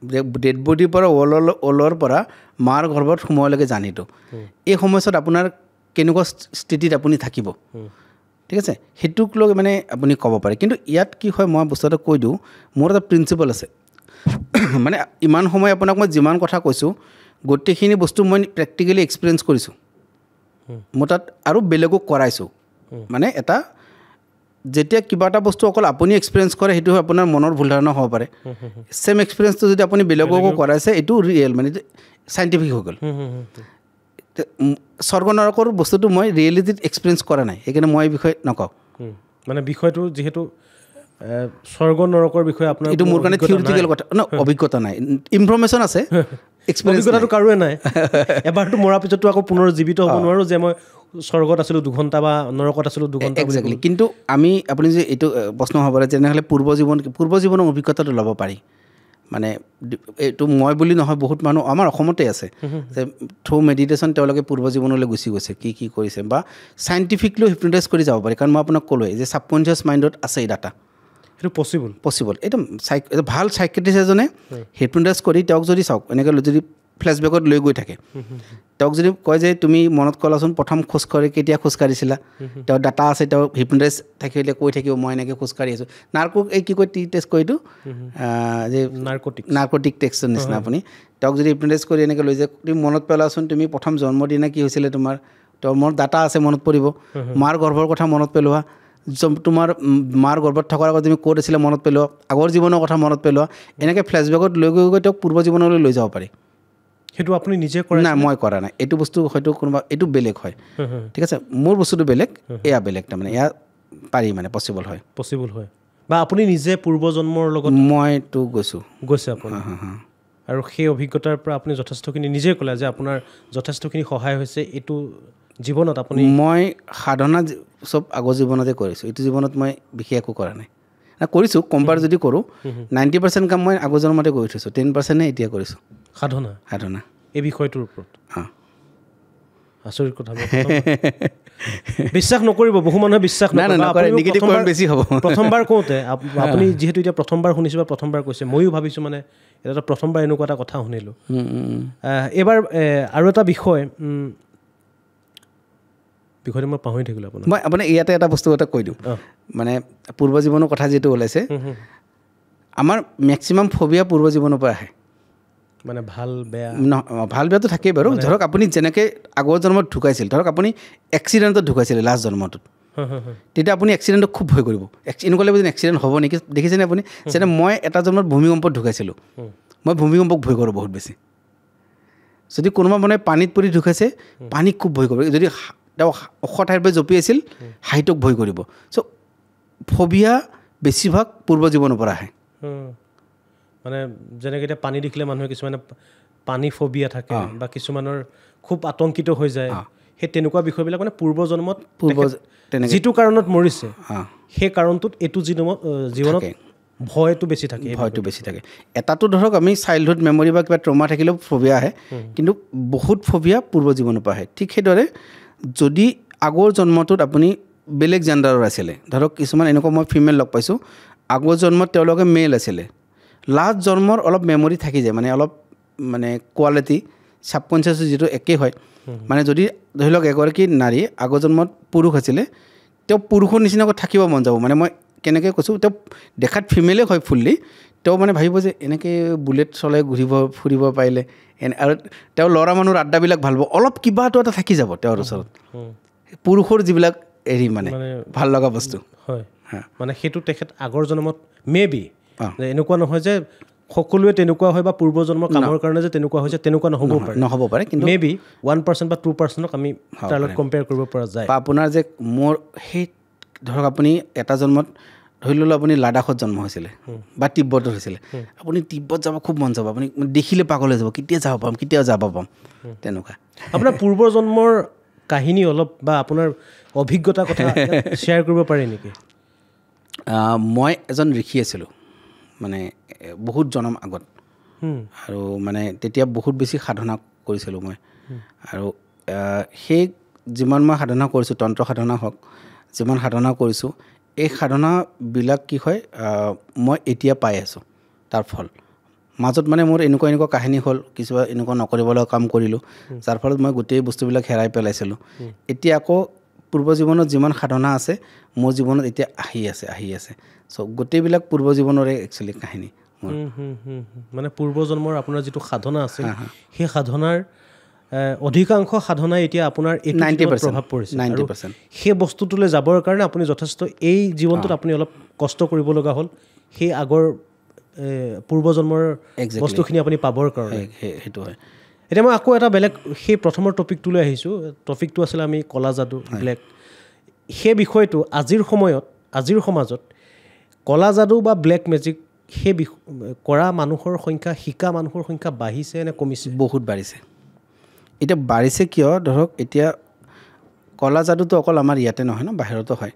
যে ডেড বডিৰ পৰা ওলৰ পৰা মাৰ গৰ্ভত সোমোৱালৈকে জাৰ্ণিটো এই সময়ছোৱাত আপোনাৰ কেনেকুৱা স্থিতিত আপুনি থাকিব ঠিক আছে সেইটোক লৈ মানে আপুনি ক'ব পাৰে কিন্তু ইয়াত কি হয় মই বস্তু এটা কৈ দিওঁ মোৰ এটা প্ৰিন্সিপল আছে মানে ইমান সময় আপোনাক মই যিমান কথা কৈছোঁ গোটেইখিনি বস্তু মই প্ৰেক্টিকেলি এক্সপিৰিয়েঞ্চ কৰিছোঁ মোৰ তাত আৰু বেলেগক কৰাইছোঁ মানে এটা যেতিয়া কিবা এটা বস্তু অকল আপুনি এক্সপিৰিয়েঞ্চ কৰে সেইটো আপোনাৰ মনৰ ভুল ধাৰণা হ'ব পাৰে ছেম এক্সপিৰিয়েঞ্চটো যদি আপুনি বেলেগকো কৰাইছে এইটো ৰিয়েল মানে চাইণ্টিফিক হৈ গ'ল স্বৰ্গ নৰকৰ বস্তুটো মই ৰিয়েলিটিত এক্সপিৰিয়েঞ্চ কৰা নাই সেইকাৰণে মই এই বিষয়ে নকওঁ মানে বিষয়টো যিহেতু স্বৰ্গ নৰকৰ বিষয়ে আপোনাৰ এইটো মোৰ কাৰণে থিয়ৰিটিকেল কথা অভিজ্ঞতা নাই ইনফৰ্মেশ্যন আছে অভিজ্ঞতাটো কাৰোৱে নাই এবাৰটো মৰাৰ পিছতো আকৌ পুনৰ জীৱিত হ'ব নোৱাৰোঁ যে মই স্বৰ্গত আছিলোঁ 2 ঘণ্টা বা নৰকত আছিলোঁ 2 ঘণ্টা একজেক্টলি কিন্তু আপুনি যে এইটো প্ৰশ্ন হ'ব পাৰে তেনেহ'লে পূৰ্ব জীৱনৰ অভিজ্ঞতাটো ল'ব পাৰি মানে এইটো মই বুলি নহয় বহুত মানুহ আমাৰ অসমতে আছে যে থ্ৰু মেডিটেশ্যন তেওঁলোকে পূৰ্ব জীৱনলৈ গুচি গৈছে কি কৰিছে বা চাইণ্টিফিকলি হিপনটাইজ কৰি যাব পাৰি কাৰণ মই আপোনাক ক'লোৱেই যে ছাবকনচিয়াছ মাইণ্ডত আছে এই ডাটা সেইটো পচিবল একদম ভাল চাইকেট্ৰিষ্ট এজনে হিপনটাইজ কৰি তেওঁক যদি চাওক এনেকৈ যদি ফ্লেশ্ববেকত লৈ গৈ থাকে তেওঁক যদি কয় যে তুমি মনত কৰাচোন প্ৰথম খোজকাঢ়ি কেতিয়া খোজকাঢ়িছিলা তেওঁৰ ডাটা আছে তেওঁ হিপনোটাইজ থাকিলে কৈ থাকিব মই এনেকৈ খোজকাঢ়ি আছোঁ এই কি কয় টি টেষ্ট কয় এইটো যে নাৰ্কটিক টেষ্টৰ নিচিনা আপুনি তেওঁক যদি হিপনোটাইজ কৰি এনেকৈ লৈ যায় তুমি মনত পেলোৱাচোন তুমি প্ৰথম জন্মদিনা কি হৈছিলে তোমাৰ মোৰ ডাটা আছে মনত পৰিব মাৰ গৰ্ভৰ কথা মনত পেলোৱা তোমাৰ মাৰ গৰ্ভত থকাৰ আগত তুমি ক'ত আছিলে মনত পেলোৱা আগৰ জীৱনৰ কথা মনত পেলোৱা এনেকৈ ফ্লেশ্ববেকত লৈ গৈ তেওঁক পূৰ্ব জীৱনলৈ লৈ যাব পাৰি সেইটো আপুনি নিজে কৰে নাই মই কৰা নাই এইটো বস্তু হয়তো কোনোবা এইটো বেলেগ হয় ঠিক আছে মোৰ বস্তুটো বেলেগ এয়া বেলেগ তাৰমানে এয়া পাৰি মানে পচিবল হয় বা আপুনি নিজে পূৰ্বজন্মৰ লগত মইতো গৈছে আপুনি আৰু সেই অভিজ্ঞতাৰ পৰা আপুনি যথেষ্টখিনি নিজে ক'লে যে আপোনাৰ যথেষ্টখিনি সহায় হৈছে এইটো জীৱনত আপুনি মই সাধনা চব আগৰ জীৱনতে কৰিছোঁ এইটো জীৱনত মই বিশেষ একো কৰা নাই কৰিছোঁ কম্পেয়াৰ যদি কৰোঁ 90% কাম মই আগৰ জন্মতে কৰি থৈছোঁ 10%হে এতিয়া কৰিছোঁ সাধনা এই বিষয়টোৰ ওপৰত আচৰিত কথা বিশ্বাস নকৰিব বহু মানুহে বিশ্বাস নকৰে বেছি হ'ব প্ৰথমবাৰ কওঁতে আপুনি যিহেতু এতিয়া প্ৰথমবাৰ শুনিছোঁ বা প্ৰথমবাৰ কৈছে ময়ো ভাবিছোঁ মানে এটা প্ৰথমবাৰ এনেকুৱা এটা কথা শুনিলোঁ এইবাৰ আৰু এটা বিষয়টো মই পাহৰি থাকিলোঁ মই আপোনাৰ ইয়াতে এটা বস্তু এটা কৈ দিওঁ মানে পূৰ্ব জীৱনৰ কথা যিটো ওলাইছে আমাৰ মেক্সিমাম ফবিয়া পূৰ্ব জীৱনৰ পৰা আহে মানে ভাল বেয়াটো থাকেই বাৰু ধৰক আপুনি যেনেকৈ আগৰ জন্মত ঢুকাইছিল ধৰক আপুনি এক্সিডেণ্টত ঢুকাইছিলে লাষ্ট জন্মটোত তেতিয়া আপুনি এক্সিডেণ্টক খুব ভয় কৰিব এনেকুৱা লাগিব যেন এক্সিডেণ্ট হ'ব নেকি দেখিছেনে আপুনি যেনে মই এটা জন্মত ভূমিকম্পত ঢুকাইছিলোঁ মই ভূমিকম্পক ভয় কৰোঁ বহুত বেছি যদি কোনোবা মানে পানীত পৰি ঢুকাইছে পানীক খুব ভয় কৰিব যদি তেওঁ ওখ ঠাইৰ পৰা জঁপিয়াইছিল হাইটক ভয় কৰিব চ' ফবিয়া বেছিভাগ পূৰ্ব জীৱনৰ পৰা আহে মানে যেনেকৈ এতিয়া পানী দেখিলে মানুহে কিছুমানে পানী ফবিয়া থাকে বা কিছুমানৰ খুব আতংকিত হৈ যায় সেই তেনেকুৱা বিষয়বিলাক মানে পূৰ্বজন্মত যিটো কাৰণত মৰিছে সেই কাৰণটোত এইটো জীৱনত ভয়টো বেছি থাকে এটাতো ধৰক আমি চাইল্ডহুড মেমৰি বা কিবা ট্ৰমা থাকিলেও ফবিয়া আহে কিন্তু বহুত ফবিয়া পূৰ্ব জীৱনৰ পৰা আহে ঠিক সেইদৰে যদি আগৰ জন্মটোত আপুনি বেলেগ জেণ্ডাৰৰ আছিলে ধৰক কিছুমান এনেকুৱা মই ফিমেল লগ পাইছোঁ আগৰ জন্মত তেওঁলোকে মেল আছিলে লাষ্ট জন্মৰ অলপ মেমৰি থাকি যায় মানে অলপ মানে কোৱালিটি ছাবকনচিয়াছ যিটো একেই হয় মানে যদি ধৰি লওক এগৰাকী নাৰী আগৰ জন্মত পুৰুষ আছিলে তেওঁ পুৰুষৰ নিচিনাকৈ থাকিব মন যাব মানে মই কেনেকৈ কৈছোঁ তেওঁ দেখাত ফিমেলে হয় ফুল্লি তেওঁ মানে ভাবিব যে এনেকৈ বুলেট চলাই ফুৰিব পাৰিলে আৰু তেওঁ ল'ৰা মানুহৰ আড্ডাবিলাক ভাল পাব অলপ কিবাটো এটা থাকি যাব তেওঁৰ ওচৰত পুৰুষৰ যিবিলাক মানে ভাল লগা বস্তু হয় মানে সেইটো তেখেত আগৰ জন্মত মেবি এনেকুৱা নহয় যে সকলোৱে তেনেকুৱা হয় বা পূৰ্বজন্মৰ কামৰ কাৰণে যে তেনেকুৱা হৈছে তেনেকুৱা নহ'ব পাৰে কিন্তু মেবি 1% বা 2%ক আমি তাৰ লগত কম্পেয়াৰ কৰিব পৰা যায় বা আপোনাৰ যে মোৰ সেই ধৰক আপুনি এটা জন্মত ধৰি ল'লোঁ আপুনি লাডাখত জন্ম হৈছিলে বা তিব্বতত হৈছিলে আপুনি তিব্বত যাব খুব মন যাব আপুনি দেখিলে পাগল হৈ যাব কেতিয়া যাব পাম তেনেকুৱা আপোনাৰ পূৰ্বজন্মৰ কাহিনী অলপ বা আপোনাৰ অভিজ্ঞতাৰ কথা শ্বেয়াৰ কৰিব পাৰে নেকি মই এজন ঋষি আছিলোঁ মানে বহুত জনম আগত আৰু মানে তেতিয়া বহুত বেছি সাধনা কৰিছিলোঁ মই আৰু সেই যিমান মই সাধনা কৰিছোঁ তন্ত্ৰ সাধনা হওক যিমান সাধনা কৰিছোঁ এই সাধনাবিলাক কি হয় মই এতিয়া পাই আছোঁ তাৰ ফল মাজত মানে মোৰ এনেকুৱা কাহিনী হ'ল কিছুমান এনেকুৱা নকৰিবলৈ কাম কৰিলোঁ যাৰ ফলত মই গোটেই বস্তুবিলাক হেৰাই পেলাইছিলোঁ এতিয়া আকৌ পূৰ্ব জীৱনত যিমান সাধনা আছে মোৰ জীৱনত এতিয়া আহি আছে চ' গোটেইবিলাক পূৰ্ব জীৱনৰে একচুৱেলি কাহিনী মানে পূৰ্বজন্মৰ আপোনাৰ যিটো সাধনা আছিল সেই সাধনাৰ অধিকাংশ সাধনাই এতিয়া আপোনাৰ 90% প্ৰভাৱ পৰিছে 90% সেই বস্তুটোলৈ যাবৰ কাৰণে আপুনি যথেষ্ট এই জীৱনটোত আপুনি অলপ কষ্ট কৰিব লগা হ'ল সেই আগৰ পূৰ্বজন্মৰ বস্তুখিনি আপুনি পাবৰ কাৰণে সেইটো হয় এতিয়া মই আকৌ এটা বেলেগ সেই প্ৰথমৰ টপিকটোলৈ আহিছোঁ টপিকটো আছিলে আমি কলা যাদু ব্লেক সেই বিষয়টো আজিৰ সমাজত কলা যাদু বা ব্লেক মেজিক সেই কৰা মানুহৰ সংখ্যা শিকা মানুহৰ সংখ্যা বাঢ়িছে নে কমিছে বহুত বাঢ়িছে এতিয়া বাঢ়িছে কিয় ধৰক এতিয়া কলা যাদুটো অকল আমাৰ ইয়াতে নহয় ন বাহিৰতো হয়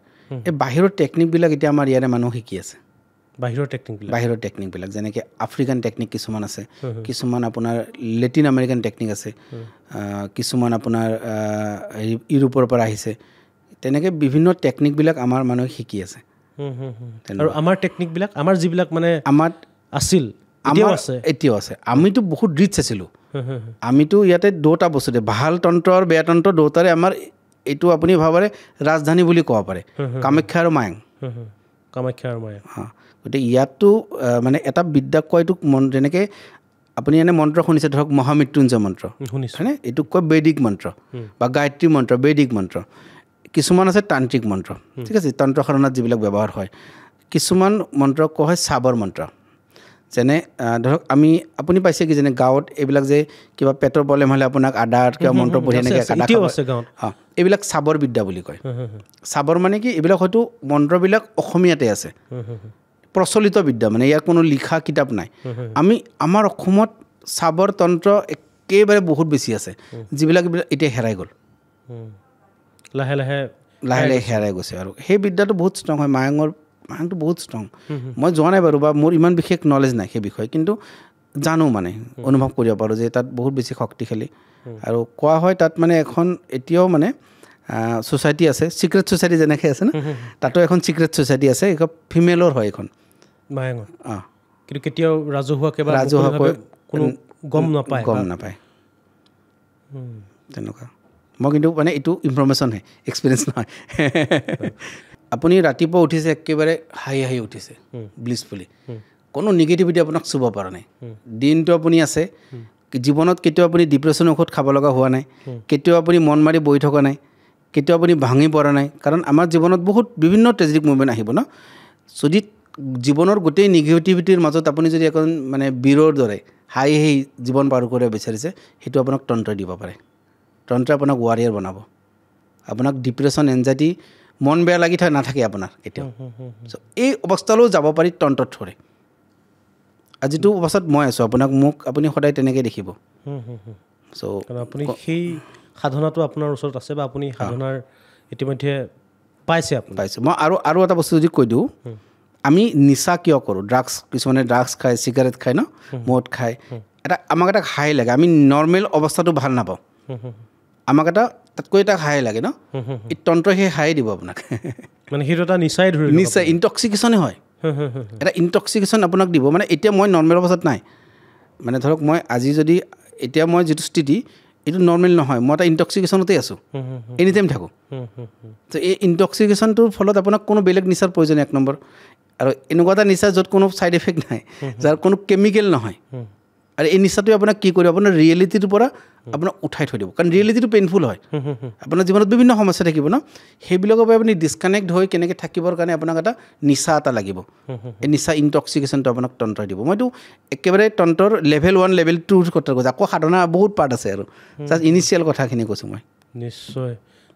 এই বাহিৰৰ টেকনিকবিলাক এতিয়া আমাৰ ইয়াৰে মানুহ শিকি আছে বাহিৰৰ টেকনিকবিলাক যেনেকৈ আফ্ৰিকান টেকনিক কিছুমান আছে কিছুমান আপোনাৰ লেটিন আমেৰিকান টেকনিক আছে কিছুমান আপোনাৰ ইউৰোপৰ পৰা আহিছে তেনেকৈ বিভিন্ন টেকনিকবিলাক আমাৰ মানুহে শিকি আছে আৰু আমাৰ টেকনিকবিলাক আমাৰ যিবিলাক মানে আমাৰ আছিল এতিয়াও আছে আমিতো বহুত ৰিচ আছিলোঁ আমিতো ইয়াতে দুটা বস্তু দিয়ে ভাল তন্ত্ৰ আৰু বেয়া তন্ত্ৰ দুটাৰে আমাৰ এইটো আপুনি ভাবাৰে ৰাজধানী বুলি ক'ব পাৰে কামাখ্যা আৰু মায়াং গতিকে ইয়াততো মানে এটা বিদ্যাক কয় এইটোক যেনেকৈ আপুনি এনে মন্ত্ৰ শুনিছে ধৰক মহামৃত্যুঞ্জয় মন্ত্ৰ হয়নে এইটোক কয় বৈদিক মন্ত্ৰ বা গায়ত্ৰী মন্ত্ৰ বৈদিক মন্ত্ৰ কিছুমান আছে তান্ত্ৰিক মন্ত্ৰ ঠিক আছে তন্ত্ৰ সাধনাত যিবিলাক ব্যৱহাৰ হয় কিছুমান মন্ত্ৰক কোৱা হয় চাবৰ মন্ত্ৰ যেনে ধৰক আপুনি পাইছে কি যেনে গাঁৱত এইবিলাক যে কিবা পেটৰ প্ৰব্লেম হ'লে আপোনাক আদাৰ কিবা মন্ত্ৰ পঢ়ি এনেকৈ এইবিলাক চাবৰ বিদ্যা বুলি কয় চাবৰ মানে কি এইবিলাক হয়তো মন্ত্ৰবিলাক অসমীয়াতে আছে প্ৰচলিত বিদ্যা মানে ইয়াৰ কোনো লিখা কিতাপ নাই আমাৰ অসমত চাবৰ তন্ত্ৰ একেবাৰে বহুত বেছি আছে যিবিলাক এতিয়া হেৰাই গ'ল লাহে লাহে হেৰাই গৈছে আৰু সেই বিদ্যাটো বহুত ষ্ট্ৰং হয় মায়াংটো বহুত ষ্ট্ৰং মই যোৱা নাই বাৰু বা মোৰ ইমান বিশেষ নলেজ নাই সেই বিষয়ে কিন্তু জানো মানে অনুভৱ কৰিব পাৰোঁ যে তাত বহুত বেছি শক্তিশালী আৰু কোৱা হয় তাত মানে এখন এতিয়াও মানে ছ'চাইটি আছে ছিক্ৰেট ছ'চাইটি যেনেকৈ আছে না তাতো এখন ছিক্ৰেট ছ'চাইটি আছে এখন ফিমেলৰ হয় এখন মায়াঙত কিন্তু কেতিয়াও ৰাজহুৱাকৈ কোনো গম নাপায় তেনেকুৱা মই কিন্তু মানে এইটো ইনফৰমেশ্যনহে এক্সপিৰিয়েঞ্চ নহয় আপুনি ৰাতিপুৱা উঠিছে একেবাৰে হাঁহি উঠিছে ব্লিছফুলি কোনো নিগেটিভিটি আপোনাক চুব পৰা নাই দিনটো আপুনি আছে জীৱনত কেতিয়াও আপুনি ডিপ্ৰেশ্যন ঔষধ খাব লগা হোৱা নাই কেতিয়াও আপুনি মন মাৰি বহি থকা নাই কেতিয়াও আপুনি ভাঙি পৰা নাই কাৰণ আমাৰ জীৱনত বহুত বিভিন্ন ট্ৰেজেডিক মুভমেণ্ট আহিব ন যদি জীৱনৰ গোটেই নিগেটিভিটিৰ মাজত আপুনি যদি এখন মানে বীৰৰ দৰে হাঁহি জীৱন পাৰ কৰিব বিচাৰিছে সেইটো আপোনাক তন্ত্ৰ দিব পাৰে তন্ত্ৰই আপোনাক ৱাৰিয়াৰ বনাব আপোনাক ডিপ্ৰেশ্যন এনজাইটি মন বেয়া লাগি নাথাকে আপোনাৰ কেতিয়াও এই অৱস্থালৈও যাব পাৰি তন্ত্ৰত থৰে আজিতো অৱস্থাত মই আছোঁ মোক আপুনি সদায় তেনেকৈ দেখিব চ' আপুনি সেই সাধনাটো আপোনাৰ ওচৰত আছে বা আপুনি সাধনাৰ ইতিমধ্যে পাইছে মই আৰু এটা বস্তু যদি কৈ দিওঁ আমি নিচা কিয় কৰোঁ কিছুমানে ড্ৰাগছ খায় চিগাৰেট খায় ন মদ খায় আমাক এটা হাই লাগে আমি নৰ্মেল অৱস্থাটো ভাল নাপাওঁ আমাক তাতকৈ এটা হাই লাগে ন এই তন্ত্ৰই সেই হাই দিব আপোনাক মানে সেইটো এটা নিচা ইনটক্সিকেশ্যনে হয় এটা ইনটক্সিকেশ্যন আপোনাক দিব মানে এতিয়া মই নৰ্মেল অৱস্থাত নাই মানে ধৰক মই আজি যদি এতিয়া মই যিটো স্থিতি এইটো নৰ্মেল নহয় মই এটা ইনটক্সিকেশ্যনতেই আছোঁ এনি টাইম থাকোঁ তো এই ইনটক্সিকেশ্যনটোৰ ফলত আপোনাক কোনো বেলেগ নিচাৰ প্ৰয়োজন এক নম্বৰ আৰু এনেকুৱা এটা নিচা য'ত কোনো ছাইড এফেক্ট নাই যাৰ কোনো কেমিকেল নহয় আৰু এই নিচাটোৱে আপোনাক কি কৰিব আপোনাৰ ৰিয়েলিটিটোৰ পৰা আপোনাক উঠাই থৈ দিব কাৰণ ৰিয়েলিটিটো পেইনফুল হয় আপোনাৰ জীৱনত বিভিন্ন সমস্যা থাকিব ন সেইবিলাকৰ পৰা আপুনি ডিছকানেক্ট হৈ কেনেকৈ থাকিবৰ কাৰণে আপোনাক এটা নিচা এটা লাগিব এই নিচা ইনটক্সিকেশ্যনটো আপোনাক তন্ত্ৰই দিব মইতো একেবাৰে তন্ত্ৰৰ লেভেল 1 লেভেল 2ৰ কথা কৈছোঁ আকৌ সাধনা বহুত পাৰ্ট আছে আৰু জাষ্ট ইনিচিয়েল কথাখিনি কৈছোঁ মই নিশ্চয়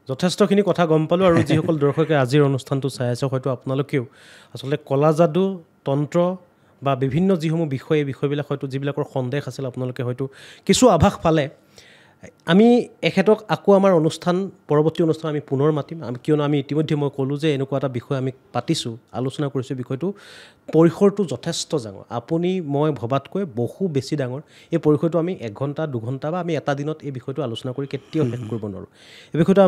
যথেষ্টখিনি কথা গম পালোঁ আৰু যিসকল দৰ্শকে আজিৰ অনুষ্ঠানটো চাই আছে হয়তো আপোনালোকেও আচলতে কলা যাদু তন্ত্ৰ বা বিভিন্ন যিসমূহ বিষয় এই বিষয়বিলাক হয়তো যিবিলাকৰ সন্দেহ আছিল আপোনালোকে হয়তো কিছু আভাস পালে আমি এখেতক আকৌ আমাৰ পৰৱৰ্তী অনুষ্ঠান আমি পুনৰ মাতিম কিয়নো আমি ইতিমধ্যে মই ক'লোঁ যে এনেকুৱা এটা বিষয় আমি পাতিছোঁ আলোচনা কৰিছোঁ বিষয়টো পৰিসৰটো যথেষ্ট ডাঙৰ আপুনি মই ভবাতকৈ বহু বেছি ডাঙৰ এই পৰিসৰটো আমি 1 ঘণ্টা 2 ঘণ্টা বা আমি এটা দিনত এই বিষয়টো আলোচনা কৰি কেতিয়াও শেষ কৰিব নোৱাৰোঁ এই বিষয়টো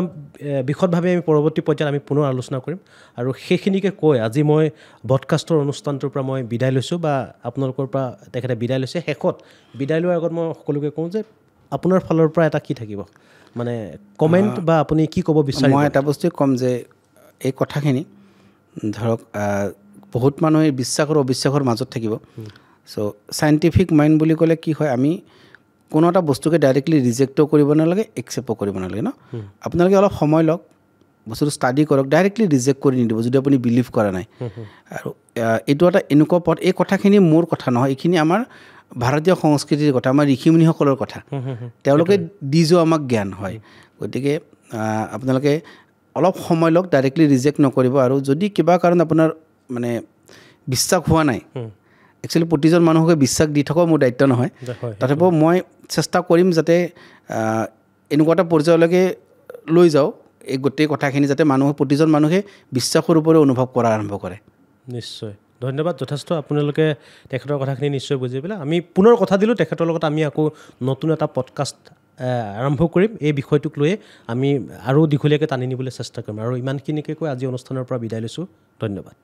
বিশদভাৱে আমি পৰৱৰ্তী পৰ্যায়ত আমি পুনৰ আলোচনা কৰিম আৰু সেইখিনিকে কৈ আজি মই ব্ৰডকাষ্টৰ অনুষ্ঠানটোৰ পৰা মই বিদায় লৈছোঁ বা আপোনালোকৰ পৰা তেখেতে বিদায় লৈছে শেষত বিদায় লোৱাৰ আগত মই সকলোকে কওঁ যে আপোনাৰ ফালৰ পৰা এটা কি থাকিব মানে কমেণ্ট বা আপুনি কি ক'ব বিচাৰে মই এটা বস্তুৱে ক'ম যে এই কথাখিনি ধৰক বহুত মানুহে বিশ্বাস আৰু অবিশ্বাসৰ মাজত থাকিব চ' চাইণ্টিফিক মাইণ্ড বুলি ক'লে কি হয় আমি কোনো এটা বস্তুকে ডাইৰেক্টলি ৰিজেক্টো কৰিব নালাগে একচেপ্টো কৰিব নালাগে ন আপোনালোকে অলপ সময় লওক বস্তুটো ষ্টাডি কৰক ডাইৰেক্টলি ৰিজেক্ট কৰি নিদিব যদি আপুনি বিলিভ কৰা নাই আৰু এইটো এটা এনেকুৱা পথ এই কথাখিনি মোৰ কথা নহয় এইখিনি আমাৰ ভাৰতীয় সংস্কৃতিৰ কথা আমাৰ ঋষিমুনিসকলৰ কথা তেওঁলোকে দি যোৱা আমাক জ্ঞান হয় গতিকে আপোনালোকে অলপ সময় লওক ডাইৰেক্টলি ৰিজেক্ট নকৰিব আৰু যদি কিবা কাৰণ আপোনাৰ মানে বিশ্বাস হোৱা নাই একচুৱেলি প্ৰতিজন মানুহকে বিশ্বাস দি থকাও মোৰ দায়িত্ব নহয় তথাপিও মই চেষ্টা কৰিম যাতে এনেকুৱা এটা পৰ্যায়লৈকে লৈ যাওঁ এই গোটেই কথাখিনি যাতে প্ৰতিজন মানুহে বিশ্বাসৰ ওপৰত অনুভৱ কৰা আৰম্ভ কৰে নিশ্চয় ধন্যবাদ যথেষ্ট আপোনালোকে তেখেতৰ কথাখিনি নিশ্চয় বুজি পেলাই আমি পুনৰ কথা দিলোঁ তেখেতৰ লগত আমি আকৌ নতুন এটা পডকাষ্ট আৰম্ভ কৰিম এই বিষয়টোক লৈয়ে আমি আৰু দীঘলীয়াকৈ টানি নিবলৈ চেষ্টা কৰিম আৰু ইমানখিনিকে কৈ আজি অনুষ্ঠানৰ পৰা বিদায় লৈছোঁ ধন্যবাদ